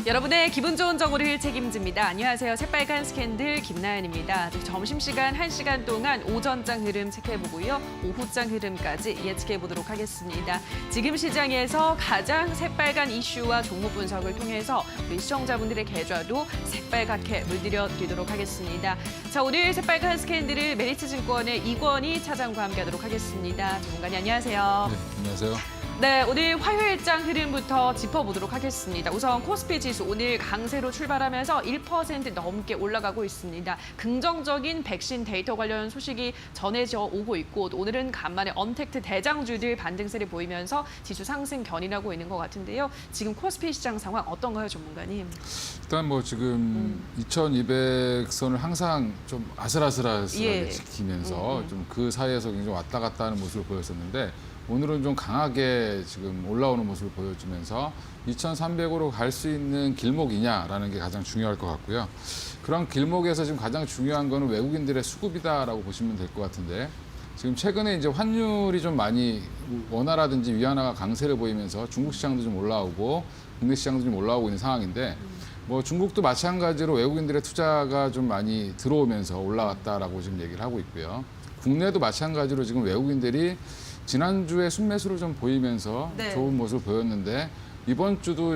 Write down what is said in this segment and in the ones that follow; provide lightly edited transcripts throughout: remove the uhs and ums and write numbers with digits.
여러분의 기분 좋은 정보를 책임집니다. 안녕하세요. 새빨간 스캔들 김나연입니다. 점심시간 1시간 동안 오전장 흐름 체크해보고요. 오후장 흐름까지 예측해보도록 하겠습니다. 지금 시장에서 가장 새빨간 이슈와 종목 분석을 통해서 우리 시청자분들의 계좌도 새빨갛게 물들여드리도록 하겠습니다. 자, 오늘 새빨간 스캔들을 메리츠증권의 이권희 차장과 함께하도록 하겠습니다. 전문가님 안녕하세요. 네, 안녕하세요. 네, 오늘 화요일장 흐름부터 짚어보도록 하겠습니다. 우선 코스피 지수 오늘 강세로 출발하면서 1% 넘게 올라가고 있습니다. 긍정적인 백신 데이터 관련 소식이 전해져 오고 있고 오늘은 간만에 언택트 대장주들 반등세를 보이면서 지수 상승 견인하고 있는 것 같은데요. 지금 코스피 시장 상황 어떤가요, 전문가님? 일단 뭐 지금 2200선을 항상 좀 아슬아슬하게 지키면서 좀 그 사이에서 굉장히 왔다 갔다 하는 모습을 보였었는데 오늘은 좀 강하게 지금 올라오는 모습을 보여주면서 2300으로 갈 수 있는 길목이냐라는 게 가장 중요할 것 같고요. 그런 길목에서 지금 가장 중요한 거는 외국인들의 수급이다라고 보시면 될 것 같은데 지금 최근에 이제 환율이 좀 많이 원화라든지 위안화가 강세를 보이면서 중국 시장도 좀 올라오고 국내 시장도 좀 올라오고 있는 상황인데 뭐 중국도 마찬가지로 외국인들의 투자가 좀 많이 들어오면서 올라왔다라고 지금 얘기를 하고 있고요. 국내도 마찬가지로 지금 외국인들이 지난주에 순매수를 좀 보이면서 좋은 모습을 보였는데 이번 주도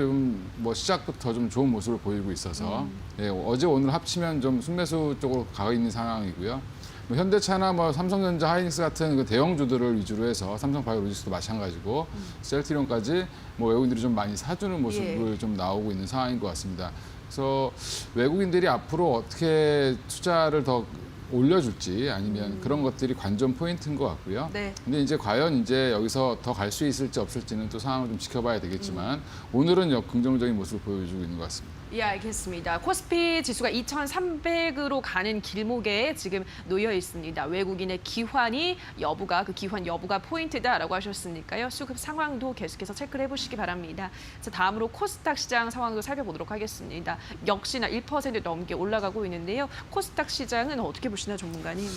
뭐 시작부터 좀 좋은 모습을 보이고 있어서 예, 어제 오늘 합치면 좀 순매수 쪽으로 가 있는 상황이고요. 뭐 현대차나 뭐 삼성전자, 하이닉스 같은 그 대형주들을 위주로 해서 삼성바이오로직스도 마찬가지고 셀트리온까지 뭐 외국인들이 좀 많이 사주는 모습을 좀 나오고 있는 상황인 것 같습니다. 그래서 외국인들이 앞으로 어떻게 투자를 더 올려줄지 아니면 그런 것들이 관전 포인트인 것 같고요. 네. 근데 이제 과연 이제 여기서 더 갈 수 있을지 없을지는 또 상황을 좀 지켜봐야 되겠지만 오늘은 긍정적인 모습을 보여주고 있는 것 같습니다. 예, 알겠습니다. 코스피 지수가 2300으로 가는 길목에 지금 놓여 있습니다. 외국인의 기환 여부가 포인트다라고 하셨으니까요. 수급 상황도 계속해서 체크를 해보시기 바랍니다. 자, 다음으로 코스닥 시장 상황도 살펴보도록 하겠습니다. 역시나 1% 넘게 올라가고 있는데요. 코스닥 시장은 어떻게 보시나요, 전문가님?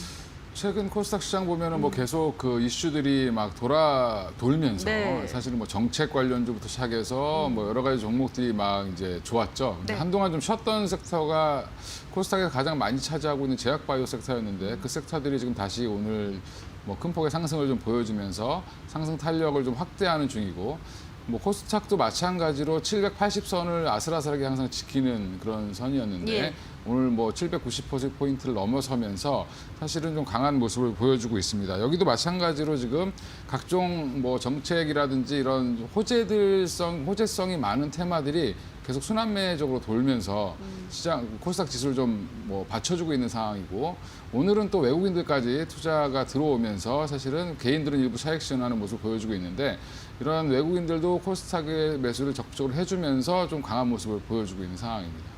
최근 코스닥 시장 보면은 뭐 계속 그 이슈들이 막 돌면서 사실은 뭐 정책 관련주부터 시작해서 뭐 여러 가지 종목들이 막 이제 좋았죠. 근데 한동안 좀 쉬었던 섹터가 코스닥에서 가장 많이 차지하고 있는 제약바이오 섹터였는데 그 섹터들이 지금 다시 오늘 뭐 큰 폭의 상승을 좀 보여주면서 상승 탄력을 좀 확대하는 중이고 뭐 코스닥도 마찬가지로 780선을 아슬아슬하게 항상 지키는 그런 선이었는데 오늘 뭐 790포인트를 넘어서면서 사실은 좀 강한 모습을 보여주고 있습니다. 여기도 마찬가지로 지금 각종 뭐 정책이라든지 이런 호재성이 많은 테마들이 계속 순환매적으로 돌면서 시장 코스닥 지수를 좀 뭐 받쳐주고 있는 상황이고 오늘은 또 외국인들까지 투자가 들어오면서 사실은 개인들은 일부 차익 실현하는 모습을 보여주고 있는데 이런 외국인들도 코스닥의 매수를 적극적으로 해주면서 좀 강한 모습을 보여주고 있는 상황입니다.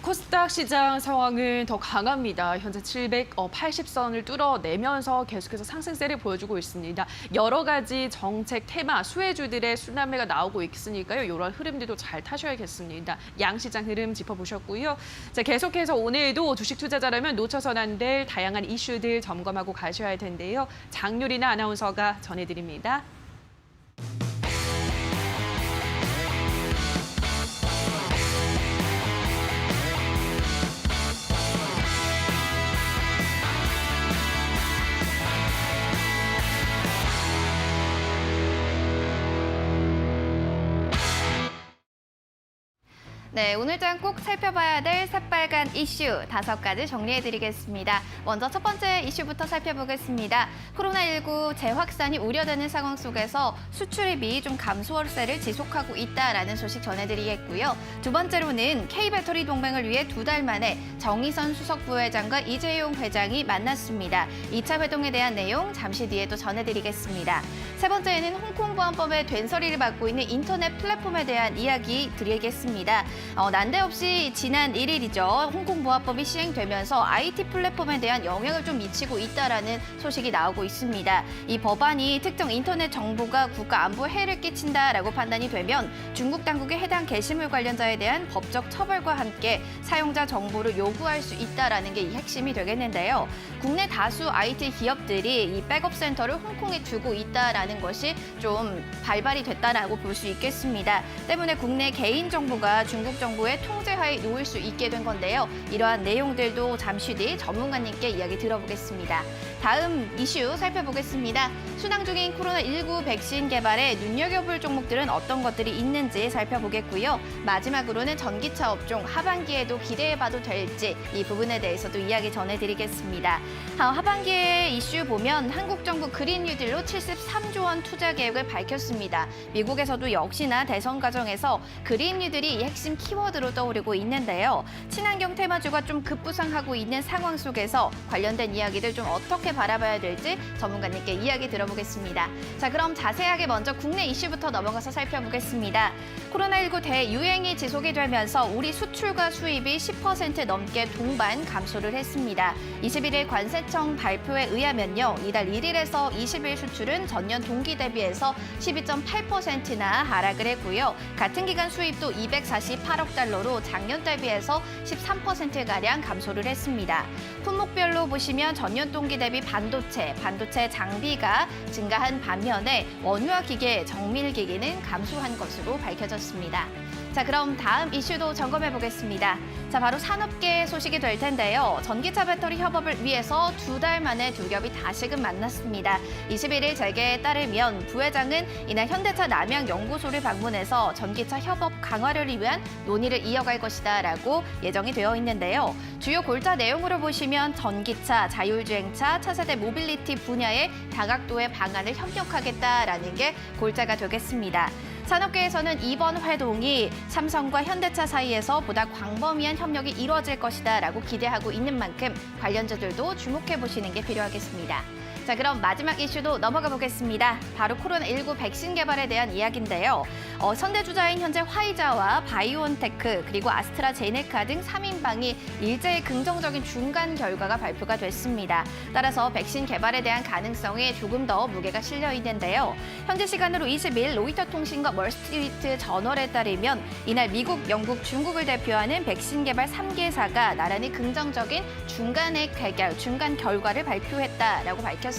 코스닥 시장 상황은 더 강합니다. 현재 780선을 뚫어내면서 계속해서 상승세를 보여주고 있습니다. 여러 가지 정책 테마, 수혜주들의 순환매가 나오고 있으니까요. 이런 흐름들도 잘 타셔야겠습니다. 양시장 흐름 짚어보셨고요. 자, 계속해서 오늘도 주식 투자자라면 놓쳐선 안 될 다양한 이슈들 점검하고 가셔야 할 텐데요. 장유리나 아나운서가 전해드립니다. 네, 오늘장 꼭 살펴봐야 될 새빨간 이슈 5가지 정리해드리겠습니다. 먼저 첫 번째 이슈부터 살펴보겠습니다. 코로나19 재확산이 우려되는 상황 속에서 수출입이 좀 감소세를 지속하고 있다라는 소식 전해드리겠고요. 두 번째로는 K배터리 동맹을 위해 2달 만에 정의선 수석 부회장과 이재용 회장이 만났습니다. 2차 회동에 대한 내용 잠시 뒤에 또 전해드리겠습니다. 세 번째는 홍콩보안법의 된서리를 맡고 있는 인터넷 플랫폼에 대한 이야기 드리겠습니다. 난데없이 지난 1일이죠. 홍콩 보안법이 시행되면서 IT 플랫폼에 대한 영향을 좀 미치고 있다라는 소식이 나오고 있습니다. 이 법안이 특정 인터넷 정보가 국가 안보에 해를 끼친다라고 판단이 되면 중국 당국이 해당 게시물 관련자에 대한 법적 처벌과 함께 사용자 정보를 요구할 수 있다라는 게 이 핵심이 되겠는데요. 국내 다수 IT 기업들이 이 백업 센터를 홍콩에 두고 있다라는 것이 좀 발발이 됐다라고 볼 수 있겠습니다. 때문에 국내 개인 정보가 중국 정부의 통제하에 놓일 수 있게 된 건데요. 이러한 내용들도 잠시 뒤 전문가님께 이야기 들어보겠습니다. 다음 이슈 살펴보겠습니다. 순항 중인 코로나19 백신 개발에 눈여겨볼 종목들은 어떤 것들이 있는지 살펴보겠고요. 마지막으로는 전기차 업종 하반기에도 기대해봐도 될지 이 부분에 대해서도 이야기 전해드리겠습니다. 하반기에 이슈 보면 한국 정부 그린 뉴딜로 73조 원 투자 계획을 밝혔습니다. 미국에서도 역시나 대선 과정에서 그린 뉴딜이 핵심 키워드로 떠오르고 있는데요. 친환경 테마주가 좀 급부상하고 있는 상황 속에서 관련된 이야기들 좀 어떻게 바라봐야 될지 전문가님께 이야기 들어보겠습니다. 자, 그럼 자세하게 먼저 국내 이슈부터 넘어가서 살펴보겠습니다. 코로나19 대유행이 지속이 되면서 우리 수출과 수입이 10% 넘게 동반 감소를 했습니다. 21일 관세청 발표에 의하면요. 이달 1일에서 20일 수출은 전년 동기 대비해서 12.8%나 하락을 했고요. 같은 기간 수입도 248억 달러로 작년 대비해서 13%가량 감소를 했습니다. 품목별로 보시면 전년 동기 대비 반도체 장비가 증가한 반면에 원유와 기계, 정밀기기는 감소한 것으로 밝혀졌습니다. 자, 그럼 다음 이슈도 점검해 보겠습니다. 자, 바로 산업계 소식이 될 텐데요. 전기차 배터리 협업을 위해서 2달 만에 두 겹이 다시금 만났습니다. 21일 재계에 따르면 부회장은 이날 현대차 남양연구소를 방문해서 전기차 협업 강화를 위한 논의를 이어갈 것이다라고 예정이 되어 있는데요. 주요 골자 내용으로 보시면 전기차, 자율주행차, 차세대 모빌리티 분야의 다각도의 방안을 협력하겠다라는 게 골자가 되겠습니다. 산업계에서는 이번 회동이 삼성과 현대차 사이에서 보다 광범위한 협력이 이루어질 것이다라고 기대하고 있는 만큼 관련주들도 주목해 보시는 게 필요하겠습니다. 자, 그럼 마지막 이슈도 넘어가 보겠습니다. 바로 코로나19 백신 개발에 대한 이야기인데요. 선대주자인 현재 화이자와 바이오엔테크 그리고 아스트라제네카 등 3인방이 일제히 긍정적인 중간 결과가 발표가 됐습니다. 따라서 백신 개발에 대한 가능성에 조금 더 무게가 실려 있는데요. 현재 시간으로 20일 로이터 통신과 월스트리트 저널에 따르면 이날 미국, 영국, 중국을 대표하는 백신 개발 3개사가 나란히 긍정적인 중간 결과를 발표했다라고 밝혔습니다.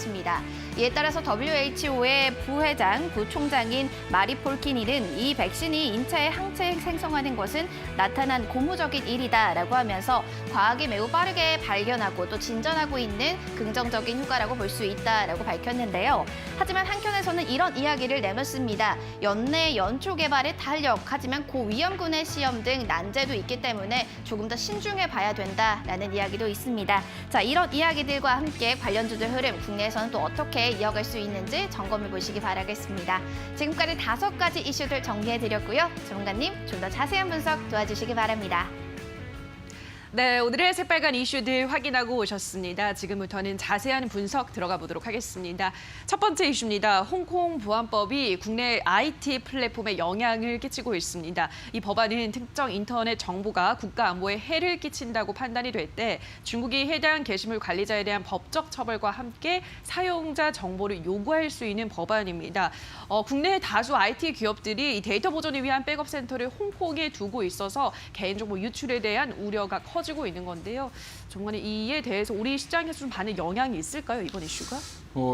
이에 따라서 WHO의 부회장, 부총장인 마리 폴키니는 이 백신이 인체에 항체 생성하는 것은 나타난 고무적인 일이다라고 하면서 과학이 매우 빠르게 발견하고 또 진전하고 있는 긍정적인 효과라고 볼 수 있다라고 밝혔는데요. 하지만 한켠에서는 이런 이야기를 내놓습니다. 연내 연초 개발의 탄력, 하지만 고위험군의 시험 등 난제도 있기 때문에 조금 더 신중해 봐야 된다라는 이야기도 있습니다. 자, 이런 이야기들과 함께 관련주들 흐름 국내에서는 또 어떻게 이어갈 수 있는지 점검해 보시기 바라겠습니다. 지금까지 5가지 이슈들 정리해드렸고요. 전문가님 좀 더 자세한 분석 도와주시기 바랍니다. 네, 오늘의 새빨간 이슈들 확인하고 오셨습니다. 지금부터는 자세한 분석 들어가 보도록 하겠습니다. 첫 번째 이슈입니다. 홍콩 보안법이 국내 IT 플랫폼에 영향을 끼치고 있습니다. 이 법안은 특정 인터넷 정보가 국가 안보에 해를 끼친다고 판단이 될 때 중국이 해당 게시물 관리자에 대한 법적 처벌과 함께 사용자 정보를 요구할 수 있는 법안입니다. 국내 다수 IT 기업들이 이 데이터 보존을 위한 백업 센터를 홍콩에 두고 있어서 개인정보 유출에 대한 우려가 커지고 있는 건데요. 정말 이에 대해서 우리 시장에서 좀 많은 영향이 있을까요, 이번 이슈가?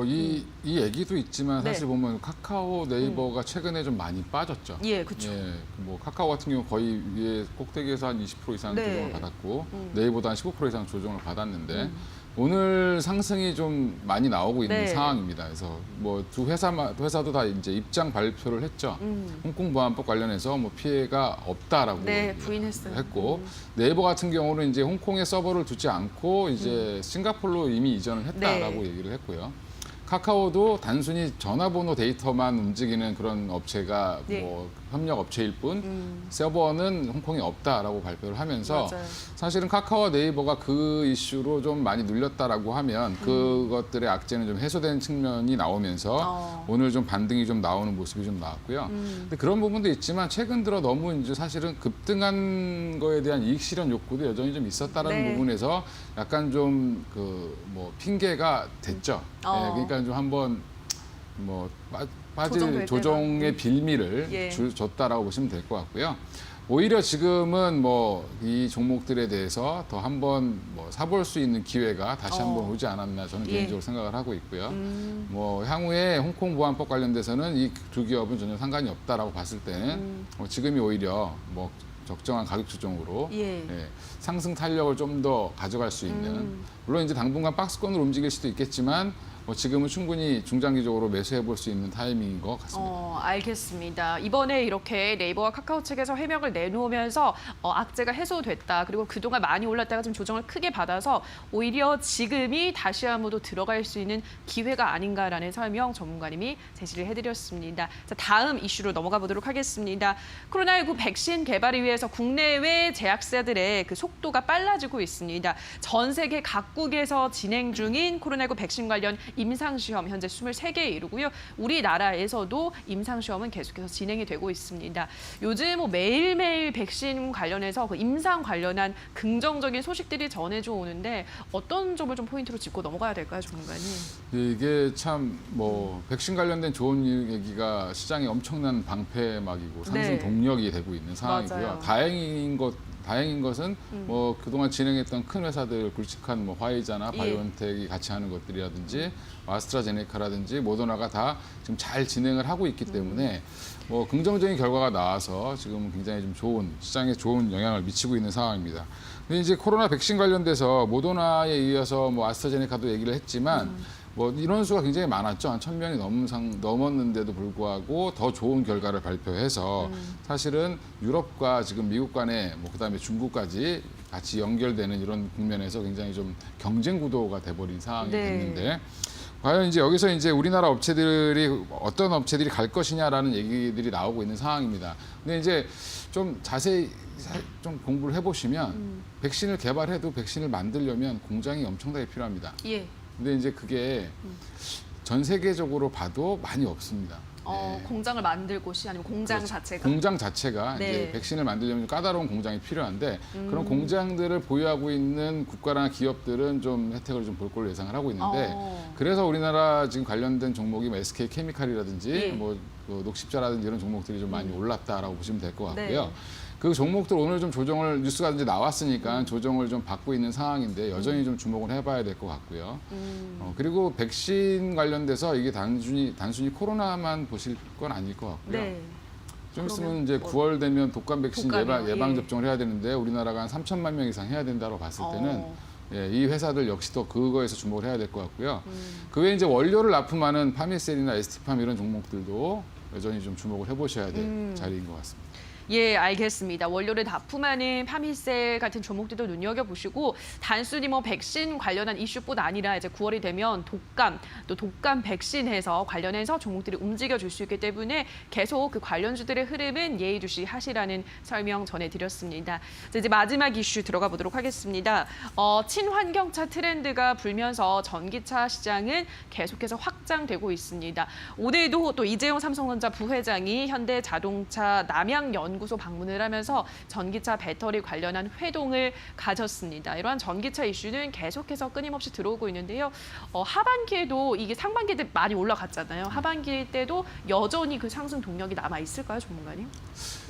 이 얘기도 있지만 네. 사실 보면 카카오, 네이버가 최근에 좀 많이 빠졌죠. 예, 그렇죠. 예, 뭐 카카오 같은 경우 거의 위에 꼭대기에서 한 20% 이상 네. 조정을 받았고 네이버도 한 15% 이상 조정을 받았는데 오늘 상승이 좀 많이 나오고 있는 네. 상황입니다. 그래서 뭐 두 회사도 다 이제 입장 발표를 했죠. 홍콩 보안법 관련해서 뭐 피해가 없다라고 네, 부인했어요. 했고 네이버 같은 경우는 이제 홍콩에 서버를 두지 않고 이제 싱가포르로 이미 이전을 했다라고 네. 얘기를 했고요. 카카오도 단순히 전화번호 데이터만 움직이는 그런 업체가 네. 뭐 협력 업체일 뿐 서버는 홍콩에 없다라고 발표를 하면서 맞아요. 사실은 카카오와 네이버가 그 이슈로 좀 많이 눌렸다라고 하면 그것들의 악재는 좀 해소된 측면이 나오면서 오늘 좀 반등이 좀 나오는 모습이 좀 나왔고요. 근데 그런 부분도 있지만 최근 들어 너무 이제 사실은 급등한 거에 대한 이익 실현 욕구도 여전히 좀 있었다라는 네. 부분에서 약간 좀 그 뭐 핑계가 됐죠. 그러니까 좀 한번 뭐 빠질 조정될 조정의 빌미를 예. 줬다라고 보시면 될 것 같고요. 오히려 지금은 뭐 이 종목들에 대해서 더 한번 뭐 사볼 수 있는 기회가 다시 한번 오지 않았나 저는 예. 개인적으로 생각을 하고 있고요. 뭐 향후에 홍콩 보안법 관련돼서는 이 두 기업은 전혀 상관이 없다라고 봤을 때는 지금이 오히려 뭐 적정한 가격 조정으로 예. 상승 탄력을 좀 더 가져갈 수 있는 물론 이제 당분간 박스권으로 움직일 수도 있겠지만 뭐 지금은 충분히 중장기적으로 매수해 볼 수 있는 타이밍인 것 같습니다. 알겠습니다. 이번에 이렇게 네이버와 카카오 측에서 해명을 내놓으면서 악재가 해소됐다. 그리고 그동안 많이 올랐다가 좀 조정을 크게 받아서 오히려 지금이 다시 한번 들어갈 수 있는 기회가 아닌가라는 설명 전문가님이 제시를 해드렸습니다. 자, 다음 이슈로 넘어가 보도록 하겠습니다. 코로나19 백신 개발을 위해서 국내외 제약사들의 그 속도가 빨라지고 있습니다. 전 세계 각국에서 진행 중인 코로나19 백신 관련 임상시험 현재 23개 이르고요. 우리나라에서도 임상시험은 계속해서 진행이 되고 있습니다. 요즘 뭐 매일매일 백신 관련해서 그 임상 관련한 긍정적인 소식들이 전해져 오는데 어떤 점을 좀 포인트로 짚고 넘어가야 될까요, 전문가님? 이게 참 뭐 백신 관련된 좋은 얘기가 시장에 엄청난 방패막이고 상승 네. 동력이 되고 있는 상황이고요. 맞아요. 다행인 것은 뭐 그동안 진행했던 큰 회사들 굵직한 뭐 화이자나 예. 바이오엔텍이 같이 하는 것들이라든지 아스트라제네카라든지 모더나가 다 지금 잘 진행을 하고 있기 때문에 뭐 긍정적인 결과가 나와서 지금 굉장히 좀 좋은 시장에 좋은 영향을 미치고 있는 상황입니다. 근데 이제 코로나 백신 관련돼서 모더나에 이어서 뭐 아스트라제네카도 얘기를 했지만 뭐 인원수가 굉장히 많았죠. 한 1,000명이 넘었는데도 불구하고 더 좋은 결과를 발표해서 사실은 유럽과 지금 미국 간에 뭐 그다음에 중국까지 같이 연결되는 이런 국면에서 굉장히 좀 경쟁 구도가 돼버린 상황이 네. 됐는데 과연 이제 여기서 이제 우리나라 업체들이 어떤 업체들이 갈 것이냐라는 얘기들이 나오고 있는 상황입니다. 근데 이제 좀 자세히 좀 공부를 해보시면 백신을 개발해도 백신을 만들려면 공장이 엄청나게 필요합니다. 예. 근데 이제 그게 전 세계적으로 봐도 많이 없습니다. 공장을 만들 곳이 아니면 공장 그렇죠. 자체가? 공장 자체가 네. 이제 백신을 만들려면 좀 까다로운 공장이 필요한데 그런 공장들을 보유하고 있는 국가나 기업들은 좀 혜택을 좀 볼 걸로 예상을 하고 있는데 그래서 우리나라 지금 관련된 종목이 뭐 SK 케미칼이라든지 예. 뭐 녹십자라든지 이런 종목들이 좀 많이 올랐다라고 보시면 될 것 같고요. 네. 그 종목들 오늘 좀 조정을 뉴스가 이제 나왔으니까 조정을 좀 받고 있는 상황인데 여전히 좀 주목을 해봐야 될 것 같고요. 그리고 백신 관련돼서 이게 단순히 코로나만 보실 건 아닐 것 같고요. 네. 좀 있으면 그러면 이제 뭐 9월 되면 독감 백신 독감이요? 예방 예. 접종을 해야 되는데 우리나라가 한 3천만 명 이상 해야 된다고 봤을 때는 이 회사들 역시도 그거에서 주목을 해야 될 것 같고요. 그 외에 이제 원료를 납품하는 파미셀이나 ST팜 이런 종목들도 여전히 좀 주목을 해보셔야 될 자리인 것 같습니다. 예, 알겠습니다. 원료를 납품하는 파미셀 같은 종목들도 눈여겨보시고 단순히 뭐 백신 관련한 이슈뿐 아니라 이제 9월이 되면 독감, 또 독감 백신에서 관련해서 종목들이 움직여줄 수 있기 때문에 계속 그 관련주들의 흐름은 예의주시하시라는 설명 전해드렸습니다. 자, 이제 마지막 이슈 들어가 보도록 하겠습니다. 친환경차 트렌드가 불면서 전기차 시장은 계속해서 확장되고 있습니다. 오늘도 또 이재용 삼성전자 부회장이 현대자동차 남양연구소 방문을 하면서 전기차 배터리 관련한 회동을 가졌습니다. 이러한 전기차 이슈는 계속해서 끊임없이 들어오고 있는데요. 하반기에도 이게 상반기 때 많이 올라갔잖아요. 하반기 때도 여전히 그 상승 동력이 남아 있을까요, 전문가님?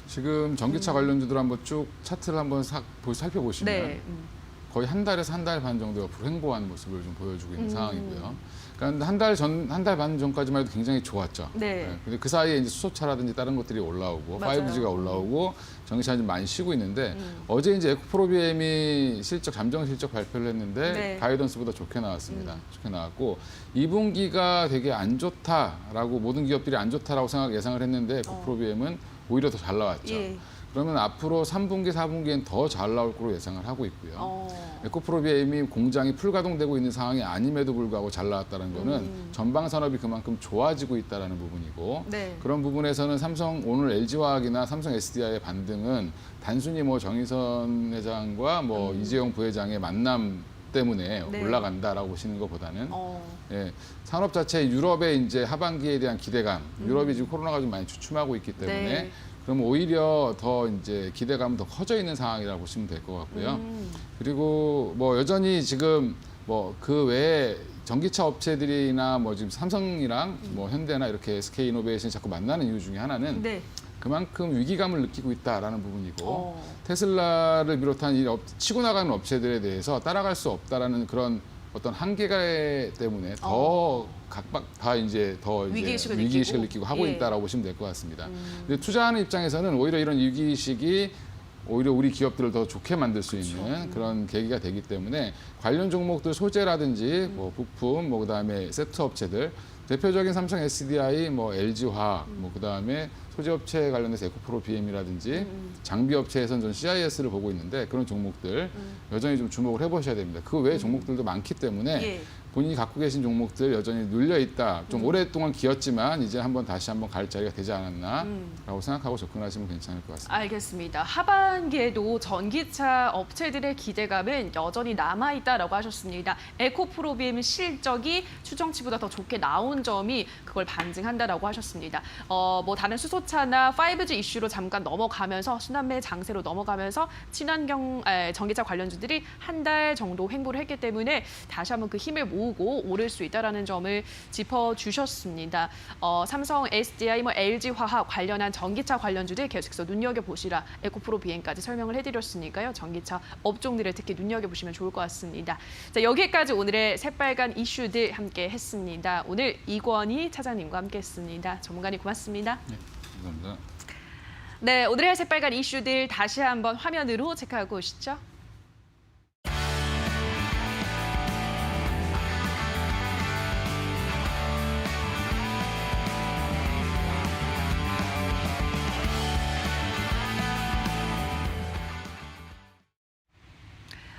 지금 전기차 관련주들 한번 쭉 차트를 한번 살펴보시면 네. 거의 한 달에서 한 달 반 정도가 불행보한 모습을 좀 보여주고 있는 상황이고요. 그러니까 한 달 반 전까지만 해도 굉장히 좋았죠. 네. 근데 그 사이에 이제 수소차라든지 다른 것들이 올라오고 맞아요. 5G가 올라오고 전기차는 좀 많이 쉬고 있는데 어제 이제 에코프로비엠이 잠정 실적 발표를 했는데 네. 가이던스보다 좋게 나왔습니다. 좋게 나왔고 2분기가 되게 안 좋다라고 모든 기업들이 안 좋다라고 예상을 했는데 에코프로비엠은 오히려 더 잘 나왔죠. 예. 그러면 앞으로 3분기, 4분기엔 더 잘 나올 거로 예상을 하고 있고요. 에코프로비엠이 공장이 풀가동되고 있는 상황이 아님에도 불구하고 잘 나왔다는 거는 전방 산업이 그만큼 좋아지고 있다는 부분이고 네. 그런 부분에서는 삼성 오늘 LG화학이나 삼성 SDI의 반등은 단순히 뭐 정의선 회장과 뭐 이재용 부회장의 만남 때문에 네. 올라간다라고 보시는 것보다는 예, 산업 자체 유럽의 이제 하반기에 대한 기대감, 유럽이 지금 코로나가 좀 많이 주춤하고 있기 때문에 네. 그럼 오히려 더 이제 기대감은 더 커져 있는 상황이라고 보시면 될 것 같고요. 그리고 뭐 여전히 지금 뭐 그 외에 전기차 업체들이나 뭐 지금 삼성이랑 뭐 현대나 이렇게 SK 이노베이션이 자꾸 만나는 이유 중에 하나는 네. 그만큼 위기감을 느끼고 있다라는 부분이고 테슬라를 비롯한 이 치고 나가는 업체들에 대해서 따라갈 수 없다라는 그런 어떤 한계가 때문에 더 각각 다 이제 더 이제 위기의식을 위기의식을 느끼고. 느끼고 하고 예. 있다라고 보시면 될 것 같습니다. 근데 투자하는 입장에서는 오히려 이런 위기의식이 오히려 우리 기업들을 더 좋게 만들 수 있는 그런 계기가 되기 때문에 관련 종목들 소재라든지 뭐 부품, 뭐 그다음에 세트 업체들 대표적인 삼성 SDI, 뭐 LG화학, 뭐 그다음에 소재업체 관련해서 에코프로비엠이라든지 장비업체에서는 전 CIS를 보고 있는데 그런 종목들 여전히 좀 주목을 해보셔야 됩니다. 그 외의 종목들도 많기 때문에 예. 본인이 갖고 계신 종목들 여전히 눌려 있다. 좀 오랫동안 기었지만 이제 다시 한번 갈 자리가 되지 않았나라고 생각하고 접근하시면 괜찮을 것 같습니다. 알겠습니다. 하반기에도 전기차 업체들의 기대감은 여전히 남아있다라고 하셨습니다. 에코프로비엠 실적이 추정치보다 더 좋게 나온 점이 그걸 반증한다라고 하셨습니다. 뭐 다른 수소차나 5G 이슈로 잠깐 넘어가면서 순환매 장세로 넘어가면서 친환경 전기차 관련주들이 한 달 정도 횡보를 했기 때문에 다시 한번 그 힘을 모으고 오를 수 있다라는 점을 짚어주셨습니다. 삼성, SDI, 뭐 LG화학 관련한 전기차 관련주들 계속해서 눈여겨보시라 에코프로비엠까지 설명을 해드렸으니까요. 전기차 업종들을 특히 눈여겨보시면 좋을 것 같습니다. 자, 여기까지 오늘의 새빨간 이슈들 함께 했습니다. 오늘 이권희 차장님과 함께했습니다. 전문가님 고맙습니다. 네, 감사합니다. 네, 오늘의 새빨간 이슈들 다시 한번 화면으로 체크하고 오시죠.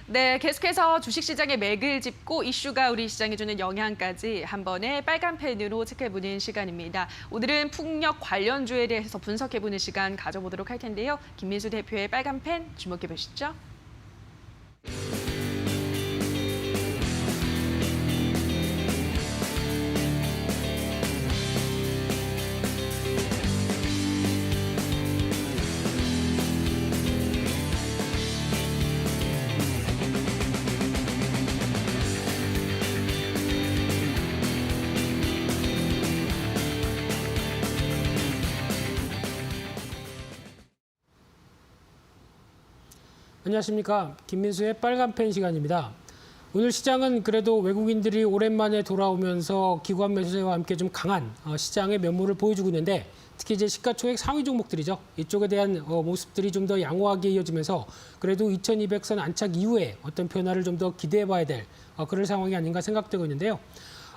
네, 계속해서 주식시장의 맥을 짚고 이슈가 우리 시장에 주는 영향까지 한 번에 빨간 펜으로 체크해보는 시간입니다. 오늘은 풍력 관련주에 대해서 분석해보는 시간 가져보도록 할 텐데요. 김민수 대표의 빨간 펜 주목해보시죠. 안녕하십니까. 김민수의 빨간펜 시간입니다. 오늘 시장은 그래도 외국인들이 오랜만에 돌아오면서 기관 매수세와 함께 좀 강한 시장의 면모를 보여주고 있는데 특히 이제 시가총액 상위 종목들이죠. 이쪽에 대한 모습들이 좀 더 양호하게 이어지면서 그래도 2200선 안착 이후에 어떤 변화를 좀 더 기대해 봐야 될 그런 상황이 아닌가 생각되고 있는데요.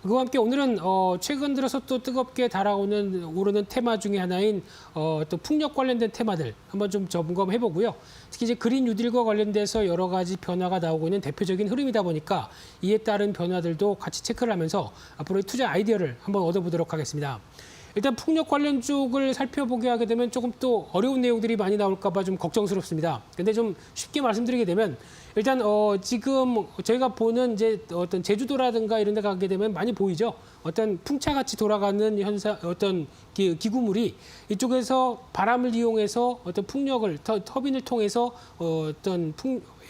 그와 함께 오늘은 최근 들어서 또 뜨겁게 달아오는 오르는 테마 중에 하나인 또 풍력 관련된 테마들 한번 좀 점검해 보고요. 특히 이제 그린 뉴딜과 관련돼서 여러 가지 변화가 나오고 있는 대표적인 흐름이다 보니까 이에 따른 변화들도 같이 체크를 하면서 앞으로의 투자 아이디어를 한번 얻어보도록 하겠습니다. 일단 풍력 관련 쪽을 살펴보게 하게 되면 조금 또 어려운 내용들이 많이 나올까 봐 좀 걱정스럽습니다. 근데 좀 쉽게 말씀드리게 되면 일단 지금 저희가 보는 이제 어떤 제주도라든가 이런 데 가게 되면 많이 보이죠. 어떤 풍차같이 돌아가는 현상, 어떤 기구물이 이쪽에서 바람을 이용해서 어떤 풍력을 터빈을 통해서 어떤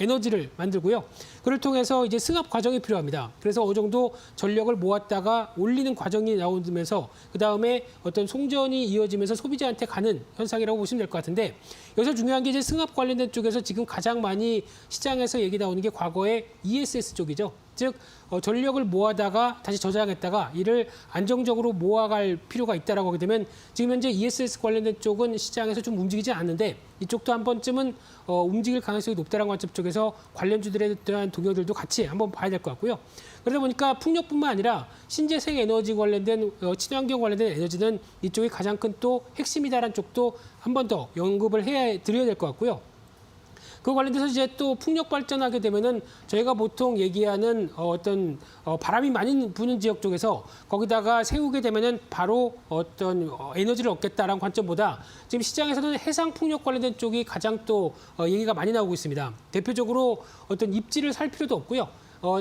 에너지를 만들고요. 그를 통해서 이제 승합 과정이 필요합니다. 그래서 어느 정도 전력을 모았다가 올리는 과정이 나오면서 그 다음에 어떤 송전이 이어지면서 소비자한테 가는 현상이라고 보시면 될 것 같은데 여기서 중요한 게 이제 승합 관련된 쪽에서 지금 가장 많이 시장에서 얘기 나오는 게 과거에 ESS 쪽이죠. 즉 전력을 모아다가 다시 저장했다가 이를 안정적으로 모아갈 필요가 있다라고 하게 되면 지금 현재 ESS 관련된 쪽은 시장에서 좀 움직이지 않는데 이쪽도 한 번쯤은 움직일 가능성이 높다는 관점 쪽에서 관련주들에 대한 동향들도 같이 한번 봐야 될 것 같고요. 그러다 보니까 풍력뿐만 아니라 신재생 에너지 관련된 친환경 관련된 에너지는 이쪽이 가장 큰 또 핵심이다라는 쪽도 한 번 더 언급을 드려야 될 것 같고요. 그 관련돼서 이제 또 풍력 발전하게 되면은 저희가 보통 얘기하는 어떤 바람이 많이 부는 지역 쪽에서 거기다가 세우게 되면은 바로 어떤 에너지를 얻겠다라는 관점보다 지금 시장에서는 해상 풍력 관련된 쪽이 가장 또 얘기가 많이 나오고 있습니다. 대표적으로 어떤 입지를 살 필요도 없고요.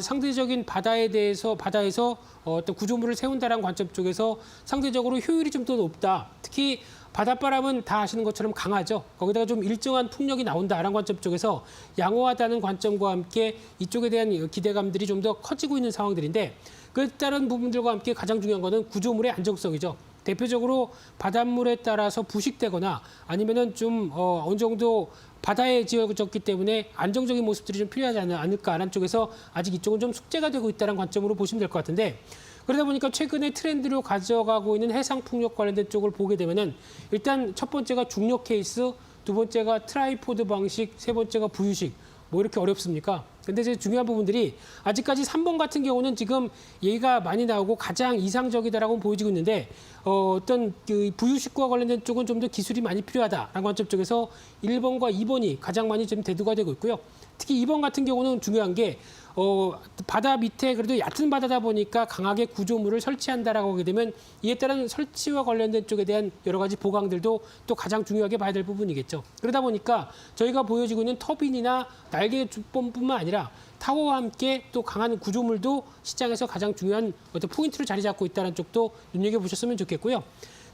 상대적인 바다에서 어떤 구조물을 세운다라는 관점 쪽에서 상대적으로 효율이 좀 더 높다. 특히 바닷바람은 다 아시는 것처럼 강하죠. 거기다가 좀 일정한 풍력이 나온다라는 관점 쪽에서 양호하다는 관점과 함께 이쪽에 대한 기대감들이 좀 더 커지고 있는 상황들인데 그에 따른 부분들과 함께 가장 중요한 거는 구조물의 안정성이죠. 대표적으로 바닷물에 따라서 부식되거나 아니면은 좀 어느 정도 바다에 지어졌기 때문에 안정적인 모습들이 좀 필요하지 않을까라는 쪽에서 아직 이쪽은 좀 숙제가 되고 있다는 관점으로 보시면 될 것 같은데 그러다 보니까 최근에 트렌드로 가져가고 있는 해상 풍력 관련된 쪽을 보게 되면은 일단 첫 번째가 중력 케이스, 두 번째가 트라이포드 방식, 세 번째가 부유식. 뭐 이렇게 어렵습니까? 근데 이제 중요한 부분들이 아직까지 3번 같은 경우는 지금 얘기가 많이 나오고 가장 이상적이다라고 보여지고 있는데 어떤 그 부유식과 관련된 쪽은 좀 더 기술이 많이 필요하다라는 관점 쪽에서 1번과 2번이 가장 많이 좀 대두가 되고 있고요. 특히 2번 같은 경우는 중요한 게 바다 밑에 그래도 얕은 바다다 보니까 강하게 구조물을 설치한다라고 하게 되면 이에 따른 설치와 관련된 쪽에 대한 여러 가지 보강들도 또 가장 중요하게 봐야 될 부분이겠죠. 그러다 보니까 저희가 보여지고 있는 터빈이나 날개 주범뿐만 아니라 타워와 함께 또 강한 구조물도 시장에서 가장 중요한 어떤 포인트로 자리 잡고 있다는 쪽도 눈여겨보셨으면 좋겠고요.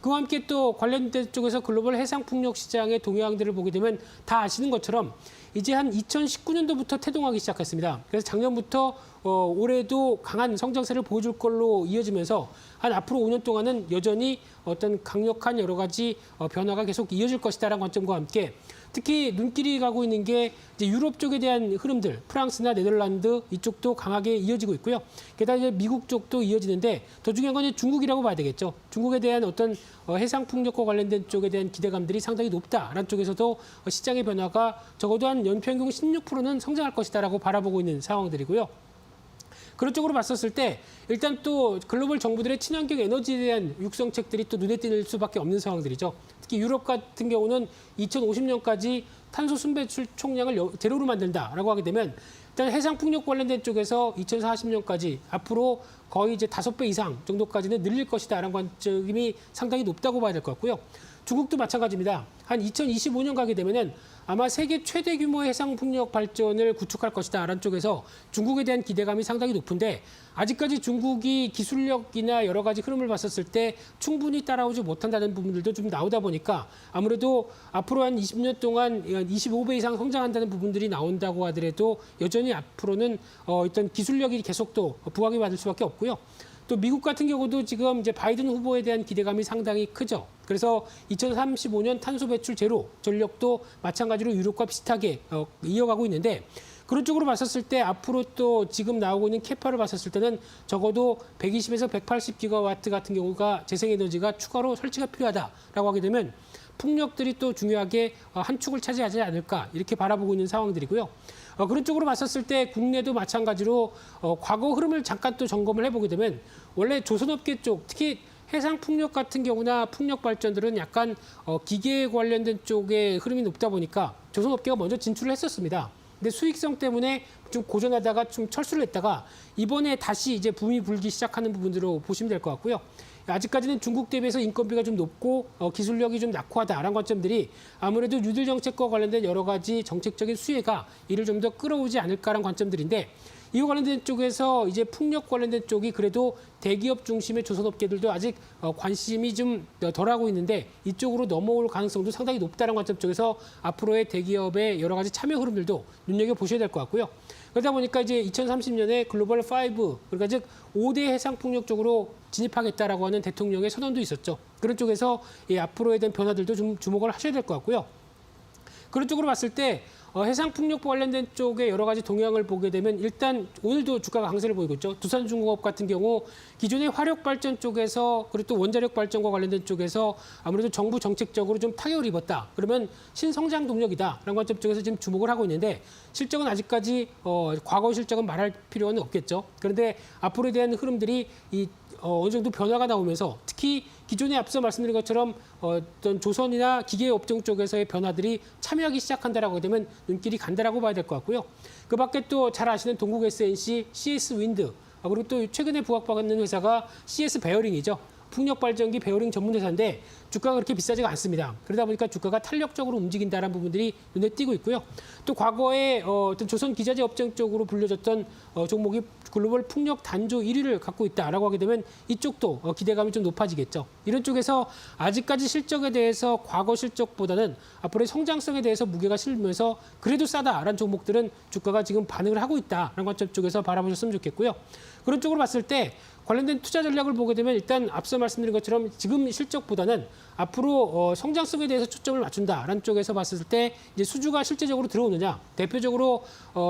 그와 함께 또 관련된 쪽에서 글로벌 해상풍력 시장의 동향들을 보게 되면 다 아시는 것처럼 이제 한 2019년도부터 태동하기 시작했습니다. 그래서 작년부터 올해도 강한 성장세를 보여줄 걸로 이어지면서 한 앞으로 5년 동안은 여전히 어떤 강력한 여러 가지 변화가 계속 이어질 것이다라는 관점과 함께 특히 눈길이 가고 있는 게 이제 유럽 쪽에 대한 흐름들, 프랑스나 네덜란드 이쪽도 강하게 이어지고 있고요. 게다가 이제 미국 쪽도 이어지는데 더 중요한 건 이제 중국이라고 봐야 되겠죠. 중국에 대한 어떤 해상 풍력과 관련된 쪽에 대한 기대감들이 상당히 높다라는 쪽에서도 시장의 변화가 적어도 한 연평균 16%는 성장할 것이다라고 바라보고 있는 상황들이고요. 그런 쪽으로 봤었을 때 일단 또 글로벌 정부들의 친환경 에너지에 대한 육성책들이 또 눈에 띌 수밖에 없는 상황들이죠. 특히 유럽 같은 경우는 2050년까지 탄소 순배출 총량을 제로로 만든다라고 하게 되면 일단 해상 풍력 관련된 쪽에서 2040년까지 앞으로 거의 이제 5배 이상 정도까지는 늘릴 것이다라는 관점이 상당히 높다고 봐야 될 것 같고요. 중국도 마찬가지입니다. 한 2025년 가게 되면은 아마 세계 최대 규모의 해상 풍력 발전을 구축할 것이다라는 쪽에서 중국에 대한 기대감이 상당히 높은데 아직까지 중국이 기술력이나 여러 가지 흐름을 봤었을 때 충분히 따라오지 못한다는 부분들도 좀 나오다 보니까 아무래도 앞으로 한 20년 동안 25배 이상 성장한다는 부분들이 나온다고 하더라도 여전히 앞으로는 일단 기술력이 계속 또 부각이 받을 수밖에 없고요. 또 미국 같은 경우도 지금 이제 바이든 후보에 대한 기대감이 상당히 크죠. 그래서 2035년 탄소 배출 제로 전력도 마찬가지로 유럽과 비슷하게 이어가고 있는데 그런 쪽으로 봤었을 때 앞으로 또 지금 나오고 있는 캐파를 봤었을 때는 적어도 120에서 180기가와트 같은 경우가 재생에너지가 추가로 설치가 필요하다라고 하게 되면 풍력들이 또 중요하게 한 축을 차지하지 않을까 이렇게 바라보고 있는 상황들이고요. 그런 쪽으로 봤었을 때 국내도 마찬가지로 과거 흐름을 잠깐 또 점검을 해보게 되면 원래 조선업계 쪽 특히 해상 풍력 같은 경우나 풍력 발전들은 약간 기계 관련된 쪽에 흐름이 높다 보니까 조선업계가 먼저 진출을 했었습니다. 근데 수익성 때문에 좀 고전하다가 좀 철수를 했다가 이번에 다시 이제 붐이 불기 시작하는 부분으로 보시면 될 것 같고요. 아직까지는 중국 대비해서 인건비가 좀 높고 기술력이 좀 낙후하다라는 관점들이 아무래도 뉴딜 정책과 관련된 여러 가지 정책적인 수혜가 이를 좀 더 끌어오지 않을까라는 관점들인데 이와 관련된 쪽에서 이제 풍력 관련된 쪽이 그래도 대기업 중심의 조선업계들도 아직 관심이 좀 덜하고 있는데 이쪽으로 넘어올 가능성도 상당히 높다는 관점 쪽에서 앞으로의 대기업의 여러 가지 참여 흐름들도 눈여겨보셔야 될 것 같고요. 그러다 보니까 이제 2030년에 글로벌 5, 그러니까 즉 5대 해상 풍력 쪽으로 진입하겠다라고 하는 대통령의 선언도 있었죠. 그런 쪽에서 앞으로에 대한 변화들도 좀 주목을 하셔야 될 것 같고요. 그런 쪽으로 봤을 때 해상풍력부 관련된 쪽에 여러 가지 동향을 보게 되면 일단 오늘도 주가가 강세를 보이고 있죠. 두산중공업 같은 경우 기존의 화력발전 쪽에서 그리고 또 원자력 발전과 관련된 쪽에서 아무래도 정부 정책적으로 좀 타격을 입었다. 그러면 신성장 동력이다라는 관점 쪽에서 지금 주목을 하고 있는데 실적은 아직까지 과거 실적은 말할 필요는 없겠죠. 그런데 앞으로에 대한 흐름들이 어느 정도 변화가 나오면서 특히 기존에 앞서 말씀드린 것처럼 어떤 조선이나 기계업종 쪽에서의 변화들이 참여하기 시작한다라고 되면 눈길이 간다라고 봐야 될 것 같고요. 그 밖에 또 잘 아시는 동국 SNC, CS 윈드, 그리고 또 최근에 부각받는 회사가 CS 베어링이죠. 풍력 발전기 베어링 전문 회사인데 주가가 그렇게 비싸지가 않습니다. 그러다 보니까 주가가 탄력적으로 움직인다는 부분들이 눈에 띄고 있고요. 또 과거에 어떤 조선 기자재 업종 쪽으로 불려졌던 종목이 글로벌 풍력 단조 1위를 갖고 있다라고 하게 되면 이쪽도 기대감이 좀 높아지겠죠. 이런 쪽에서 아직까지 실적에 대해서 과거 실적보다는 앞으로의 성장성에 대해서 무게가 실리면서 그래도 싸다라는 종목들은 주가가 지금 반응을 하고 있다라는 관점 쪽에서 바라보셨으면 좋겠고요. 그런 쪽으로 봤을 때 관련된 투자 전략을 보게 되면 일단 앞서 말씀드린 것처럼 지금 실적보다는 앞으로 성장성에 대해서 초점을 맞춘다라는 쪽에서 봤을 때 이제 수주가 실제적으로 들어오느냐, 대표적으로